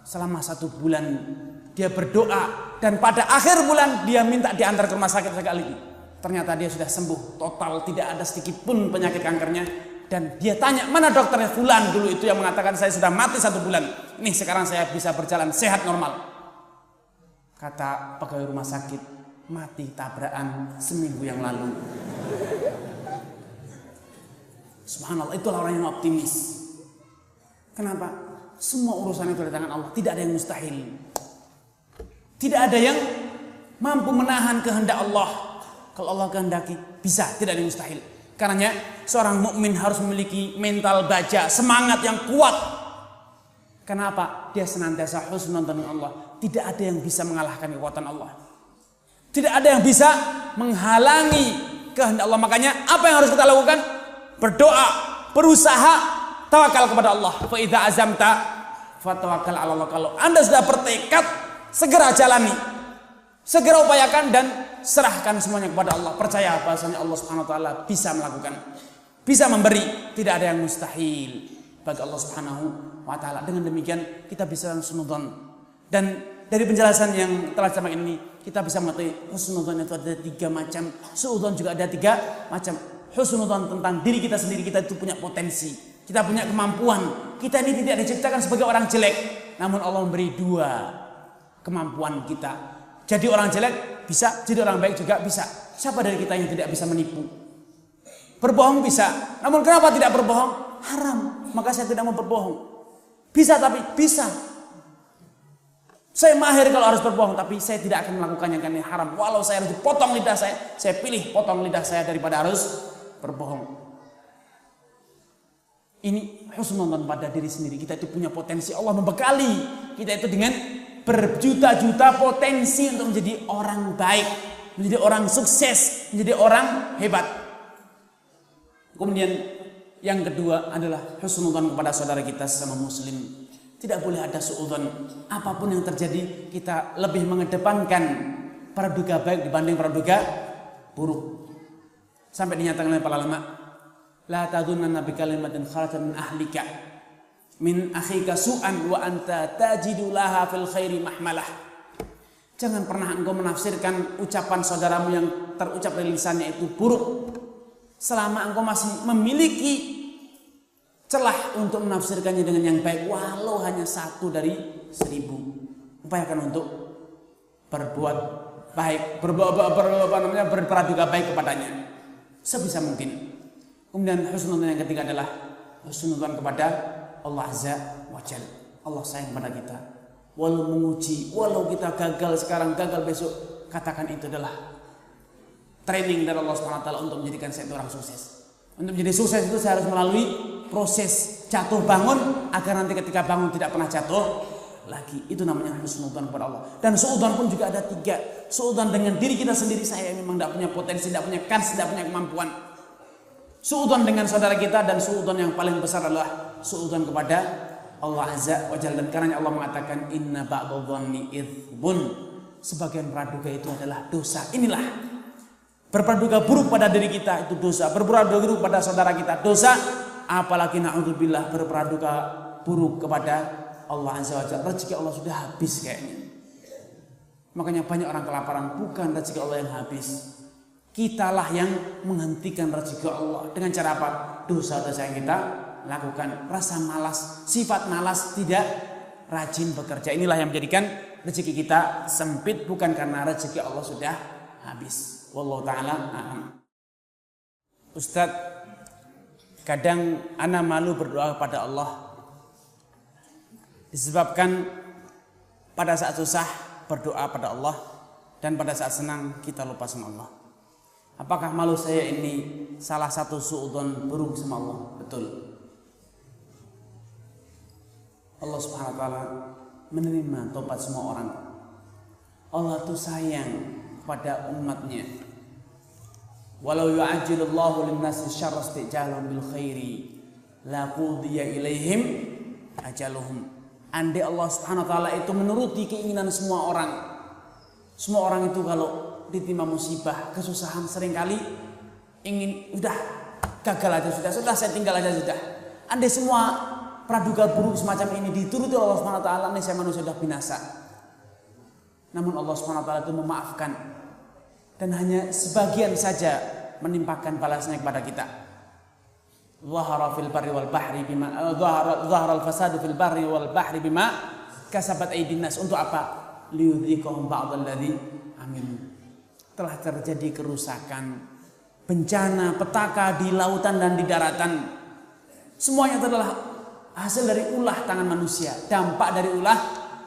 Selama 1 bulan dia berdoa dan pada akhir bulan dia minta diantar ke rumah sakit sekali. Ternyata dia sudah sembuh total, tidak ada sedikit pun penyakit kankernya. Dan dia tanya, "Mana dokternya?" "Fulan dulu itu yang mengatakan saya sudah mati 1 bulan. Nih sekarang saya bisa berjalan sehat normal." Kata pegawai rumah sakit, "Mati tabrakan seminggu yang lalu." Subhanallah, itulah orang yang optimis. Kenapa? Semua urusan itu di tangan Allah. Tidak ada yang mustahil. Tidak ada yang mampu menahan kehendak Allah. Kalau Allah kehendaki, bisa. Tidak ada yang mustahil. Karenanya seorang mukmin harus memiliki mental baja, semangat yang kuat. Kenapa? Dia senantiasa husnudzon dengan Allah. Tidak ada yang bisa mengalahkan kekuatan Allah. Tidak ada yang bisa menghalangi kehendak Allah. Makanya apa yang harus kita lakukan? Berdoa, berusaha, tawakal kepada Allah. Fa idza azamta fatawakkal 'ala Allah. Kalau Anda sudah bertekad, segera jalani. Segera upayakan dan serahkan semuanya kepada Allah. Percaya bahwasanya Allah Subhanahu wa taala bisa melakukan, bisa memberi, tidak ada yang mustahil bagi Allah Subhanahu wa taala. Dengan demikian kita bisa husnudzon. Dan dari penjelasan yang telah disampaikan ini, kita bisa mengetahui husnudzon itu ada 3 macam, suudzon juga ada 3 macam. Husnudzon tentang diri kita sendiri, kita itu punya potensi, kita punya kemampuan. Kita ini tidak diciptakan sebagai orang jelek, namun Allah memberi 2 kemampuan kita. Jadi orang jelek bisa, jadi orang baik juga bisa. Siapa dari kita yang tidak bisa menipu? Berbohong bisa. Namun kenapa tidak berbohong? Haram. Maka saya tidak mau berbohong. Bisa tapi bisa. Saya mahir kalau harus berbohong, tapi saya tidak akan melakukannya karena haram. Walau saya harus dipotong lidah saya pilih potong lidah saya daripada harus berbohong. Ini husnudzon pada diri sendiri. Kita itu punya potensi. Allah membekali kita itu dengan berjuta-juta potensi untuk menjadi orang baik, menjadi orang sukses, menjadi orang hebat. Kemudian yang kedua adalah husnudzon kepada saudara kita sesama muslim. Tidak boleh ada suudzon. Apapun yang terjadi, kita lebih mengedepankan praduga baik dibanding praduga buruk. Sampai dinyatakan oleh para ulama, la tadunanna bi kalimatin kharajat min ahlika min akhika su'an wa anta tajidu laha fil khairi mahmalah. Jangan pernah engkau menafsirkan ucapan saudaramu yang terucap dari lisannya itu buruk selama engkau masih memiliki celah untuk menafsirkannya dengan yang baik, walau hanya 1 dari 1000. Upayakan untuk berbuat baik, berpraduga baik kepadanya sebisa mungkin. Kemudian husnudzon yang ketiga adalah husnudzon kepada Allah Azza wa Jalla. Allah sayang pada kita. Walau menguji, walau kita gagal sekarang, gagal besok, katakan itu adalah training dari Allah SWT untuk menjadikan saya orang sukses. Untuk menjadi sukses itu saya harus melalui proses jatuh bangun agar nanti ketika bangun tidak pernah jatuh lagi. Itu namanya husnudzon kepada Allah. Dan suudzon pun juga ada 3. Suudzon dengan diri kita sendiri, saya memang tidak punya potensi, tidak punya kans, tidak punya kemampuan. Suudzon dengan saudara kita, dan suudzon yang paling besar adalah suudzon kepada Allah Azza wa Jalla. Dan karena Allah mengatakan inna ba'dadh-dhanni itsbun, sebagian praduga itu adalah dosa. Inilah berpraduga buruk pada diri kita itu dosa, berpraduga buruk pada saudara kita dosa, apalagi na'udzubillah berpraduga buruk kepada Allah Azza wa Jalla. Rezeki Allah sudah habis kayaknya. Makanya banyak orang kelaparan, bukan rezeki Allah yang habis. Kitalah yang menghentikan rezeki Allah dengan cara apa? Dosa-dosa yang kita lakukan, rasa malas, sifat malas, tidak rajin bekerja. Inilah yang menjadikan rezeki kita sempit, bukan karena rezeki Allah sudah habis. Wallahu ta'ala a'lam. Ustaz, kadang ana malu berdoa kepada Allah disebabkan pada saat susah berdoa pada Allah, dan pada saat senang kita lupa sama Allah. Apakah malu saya ini salah satu suudzon buruk sama Allah? Betul. Allah Subhanahu wa taala menerima tobat semua orang. Allah tuh sayang pada umatnya. Walau yu'ajjilullahu lin-nasi syarra isti'jalahum bil khairi la qudiya ilaihim ajaluhum. Andai Allah Subhanahu wa taala itu menuruti keinginan semua orang. Semua orang itu kalau ditimpa musibah, kesusahan, seringkali ingin udah gagal aja sudah saya tinggal aja sudah. Andai semua praduga buruk semacam ini dituruti Allah Subhanahu wa taala, niscaya manusia sudah binasa. Namun Allah Subhanahu wa taala itu memaafkan, dan hanya sebagian saja menimpakan balasnya kepada kita. Zahara fil barri wal bahri bima zahara al fasadu fil barri wal bahri bima kasabat aydin nas. Untuk apa? Liyudhiqahum ba'dalladzi amilu. Telah terjadi kerusakan, bencana, petaka di lautan dan di daratan. Semuanya adalah hasil dari ulah tangan manusia, dampak dari ulah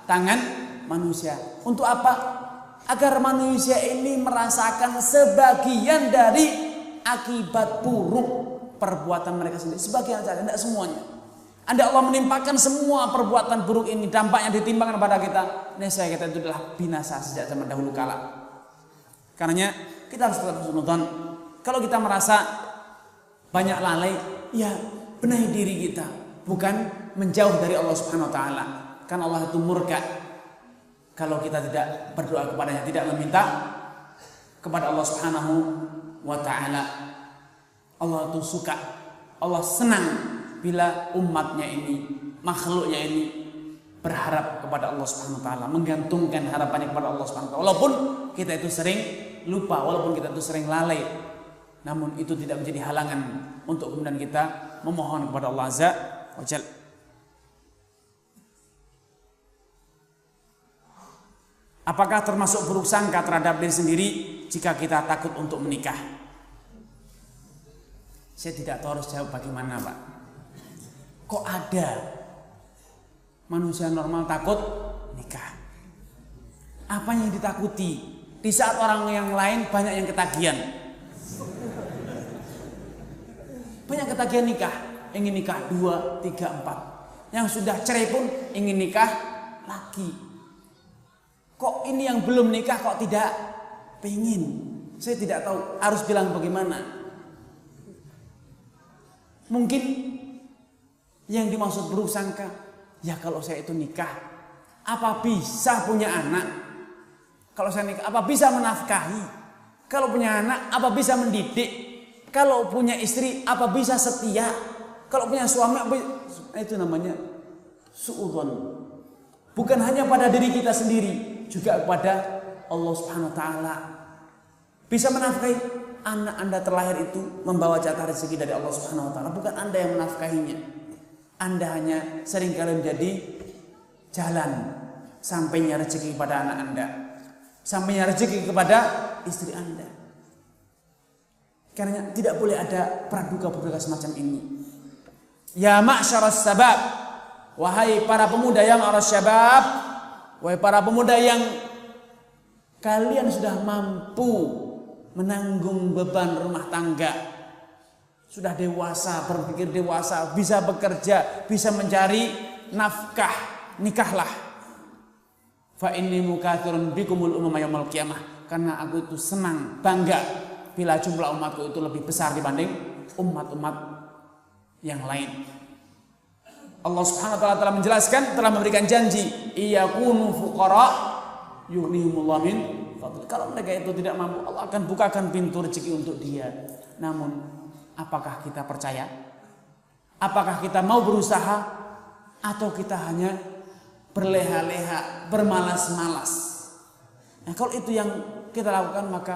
tangan manusia. Untuk apa? Agar manusia ini merasakan sebagian dari akibat buruk perbuatan mereka sendiri. Sebagian saja, tidak semuanya. Andai Allah menimpakan semua perbuatan buruk ini, dampaknya ditimpakan kepada kita, niscaya kita itu adalah binasa sejak zaman dahulu kala. Karenanya kita harus tetap husnudzon. Kalau kita merasa banyak lalai, ya benahi diri kita, bukan menjauh dari Allah Subhanahu wa taala. Karena Allah itu murka kalau kita tidak berdoa kepadanya, tidak meminta kepada Allah Subhanahu wa taala. Allah itu suka, Allah senang bila umatnya ini, makhluknya ini berharap kepada Allah Subhanahu wa taala, menggantungkan harapannya kepada Allah Subhanahu wa taala. Walaupun kita itu sering lupa, walaupun kita itu sering lalai, namun itu tidak menjadi halangan untuk kemudian kita memohon kepada Allah Azza wa Jalla. Apakah termasuk buruk sangka terhadap diri sendiri jika kita takut untuk menikah? Saya tidak tahu harus jawab bagaimana, Pak. Kok ada manusia normal takut nikah? Apa yang ditakuti? Di saat orang yang lain banyak yang ketagihan. Banyak ketagihan nikah. Ingin nikah 2, 3, 4. Yang sudah cerai pun ingin nikah lagi. Kok ini yang belum nikah kok tidak pengen? Saya tidak tahu harus bilang bagaimana. Mungkin yang dimaksud buruk sangka, ya kalau saya itu nikah, apa bisa punya anak? Kalau saya nikah, apa bisa menafkahi? Kalau punya anak, apa bisa mendidik? Kalau punya istri, apa bisa setia? Kalau punya suami, itu namanya suudzon. Bukan hanya pada diri kita sendiri, juga kepada Allah Subhanahu wa taala. Bisa menafkahi anak Anda terlahir itu membawa jatah rezeki dari Allah Subhanahu wa taala, bukan Anda yang menafkahinya. Anda hanya seringkali menjadi jalan sampainya rezeki kepada anak Anda, sampainya rezeki kepada istri Anda. Karena tidak boleh ada praduga-praduga semacam ini. Ya ma'syaras sabab, wahai para pemuda yang aras syabab, wahai para pemuda yang kalian sudah mampu menanggung beban rumah tangga, sudah dewasa, berpikir dewasa, bisa bekerja, bisa mencari nafkah, nikahlah. Fa inni mukatsirun bikumul umama yaumil qiyamah, karena aku itu senang, bangga bila jumlah umatku itu lebih besar dibanding umat-umat yang lain. Allah Subhanahu wa taala telah menjelaskan, telah memberikan janji, iyakunu fuqara yughnihumullah min fadli. Kalau mereka itu tidak mampu, Allah akan bukakan pintu rezeki untuk dia. Namun, apakah kita percaya? Apakah kita mau berusaha? Atau kita hanya berleha-leha, bermalas-malas? Nah, kalau itu yang kita lakukan, maka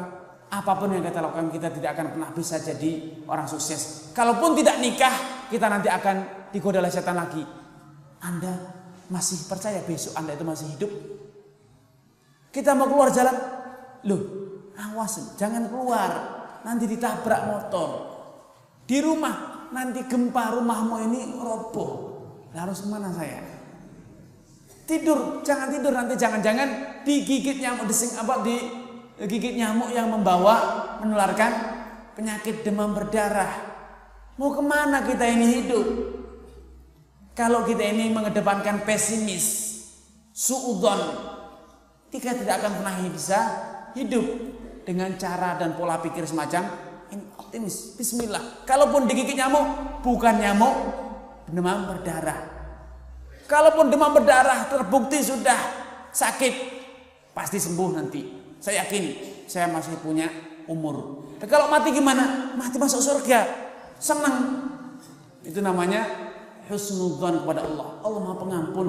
apapun yang kita lakukan, kita tidak akan pernah bisa jadi orang sukses. Kalaupun tidak nikah, kita nanti akan digoda oleh setan lagi. Anda masih percaya besok Anda itu masih hidup? Kita mau keluar jalan, loh, awas, jangan keluar, nanti ditabrak motor. Di rumah, nanti gempa rumahmu ini roboh. Harus kemana saya? Tidur, jangan tidur, nanti jangan-jangan digigit nyamuk, digigit nyamuk yang membawa, menularkan penyakit demam berdarah. Mau kemana kita ini hidup? Kalau kita ini mengedepankan pesimis, suudzon, kita tidak akan pernah bisa hidup dengan cara dan pola pikir semacam ini, optimis. Bismillah. Kalaupun digigit nyamuk, bukan nyamuk demam berdarah. Kalaupun demam berdarah terbukti sudah sakit, pasti sembuh nanti. Saya yakin, saya masih punya umur. Dan kalau mati gimana? Mati masuk surga. Senang. Itu namanya husnudzon kepada Allah. Allah Maha Pengampun.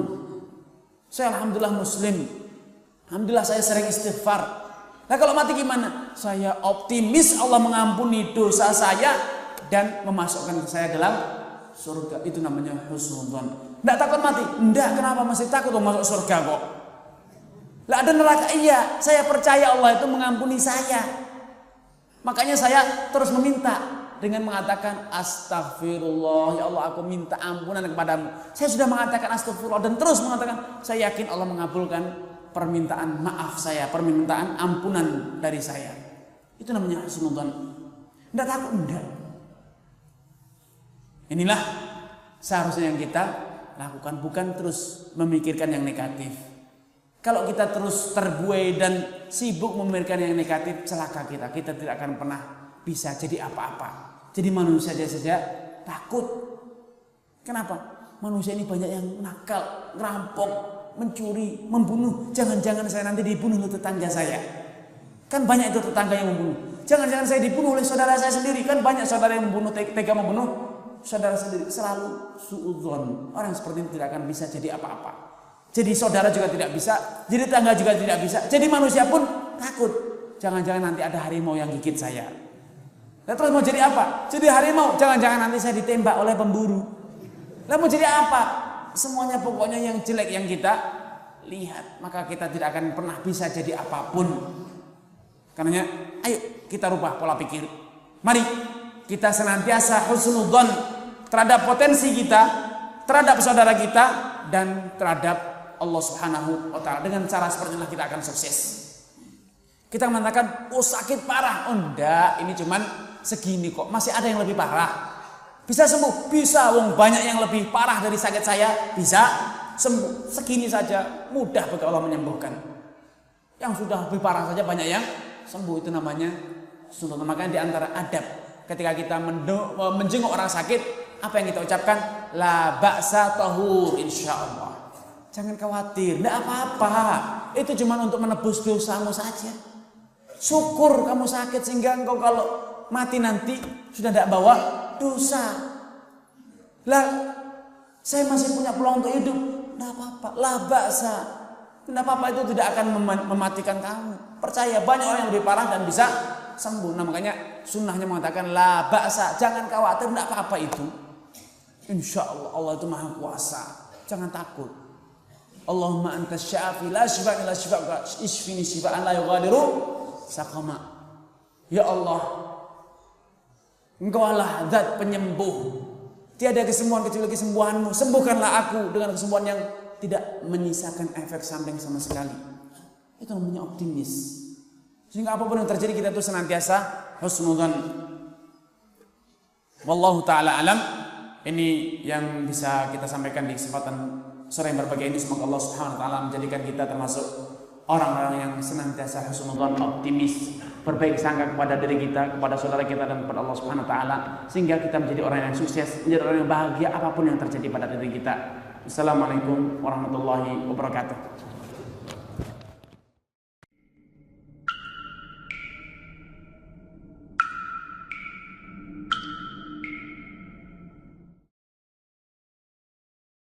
Saya alhamdulillah muslim. Alhamdulillah saya sering istighfar. Nah kalau mati gimana? Saya optimis Allah mengampuni dosa saya dan memasukkan saya dalam surga. Itu namanya husnudzon. Tidak takut mati? Tidak. Kenapa masih takut masuk surga kok? Lah ada neraka? Iya. Saya percaya Allah itu mengampuni saya. Makanya saya terus meminta dengan mengatakan astagfirullah, ya Allah aku minta ampunan kepadamu. Saya sudah mengatakan astagfirullah dan terus mengatakan saya yakin Allah mengabulkan permintaan maaf saya, permintaan ampunan dari saya. Itu namanya husnudzon. Tidak takut, tidak. Inilah seharusnya yang kita lakukan, bukan terus memikirkan yang negatif. Kalau kita terus terbuai dan sibuk memikirkan yang negatif, celaka kita. Kita tidak akan pernah bisa jadi apa-apa. Jadi manusia saja takut. Kenapa? Manusia ini banyak yang nakal, ngerampok, mencuri, membunuh. Jangan-jangan saya nanti dibunuh oleh tetangga saya. Kan banyak itu tetangga yang membunuh. Jangan-jangan saya dibunuh oleh saudara saya sendiri. Kan banyak saudara yang membunuh, tega membunuh saudara sendiri. Selalu suudzon. Orang seperti ini tidak akan bisa jadi apa-apa. Jadi saudara juga tidak bisa, jadi tetangga juga tidak bisa. Jadi manusia pun takut. Jangan-jangan nanti ada harimau yang gigit saya. Nah, terus mau jadi apa? Jadi harimau. Jangan-jangan nanti saya ditembak oleh pemburu. Lah mau jadi apa? Semuanya pokoknya yang jelek yang kita lihat. Maka kita tidak akan pernah bisa jadi apapun. Karenanya, ayo kita rubah pola pikir. Mari kita senantiasa husnudzon terhadap potensi kita, terhadap saudara kita, dan terhadap Allah Subhanahu wa ta'ala. Dengan cara seperti inilah kita akan sukses. Kita mengatakan, oh sakit parah. Oh enggak, ini cuman segini kok. Masih ada yang lebih parah. Bisa sembuh? Bisa. Wong banyak yang lebih parah dari sakit saya. Bisa sembuh. Segini saja. Mudah bagi Allah menyembuhkan. Yang sudah lebih parah saja banyak yang sembuh. Itu namanya sunnah. Makanya di antara adab ketika kita menjenguk orang sakit, apa yang kita ucapkan? La ba'sa tahur insyaallah. Jangan khawatir, tidak apa-apa. Itu cuma untuk menebus dosamu saja. Syukur kamu sakit sehingga engkau kalau mati nanti sudah tidak bawa dosa. Lah, saya masih punya peluang untuk hidup. Tidak apa-apa, la ba'sa. Tidak apa-apa, itu tidak akan mematikan kamu. Percaya, banyak orang yang lebih parah dan bisa sembuh. Nah, makanya sunnahnya mengatakan la ba'sa. Jangan khawatir, tidak apa-apa itu. Insya Allah, Allah itu maha kuasa. Jangan takut. Allahumma antas syafi la shifa illa shifa'uka isfini shifa'an la yughadiru saqama. Ya Allah, Engkau Allah zat penyembuh. Tiada kesembuhan kecuali kesembuhanmu. Sembuhkanlah aku dengan kesembuhan yang tidak menyisakan efek samping sama sekali. Itu namanya optimis. Sehingga apapun yang terjadi kita itu senantiasa husnudzan. Wallahu ta'ala alam. Ini yang bisa kita sampaikan di kesempatan sore yang berbahagia ini. Semoga Allah Subhanahu wa taala menjadikan kita termasuk orang-orang yang senantiasa husnudzan, optimis, berbaik sangka kepada diri kita, kepada saudara kita, dan kepada Allah Subhanahu wa taala, sehingga kita menjadi orang yang sukses, menjadi orang yang bahagia apapun yang terjadi pada diri kita. Assalamualaikum warahmatullahi wabarakatuh.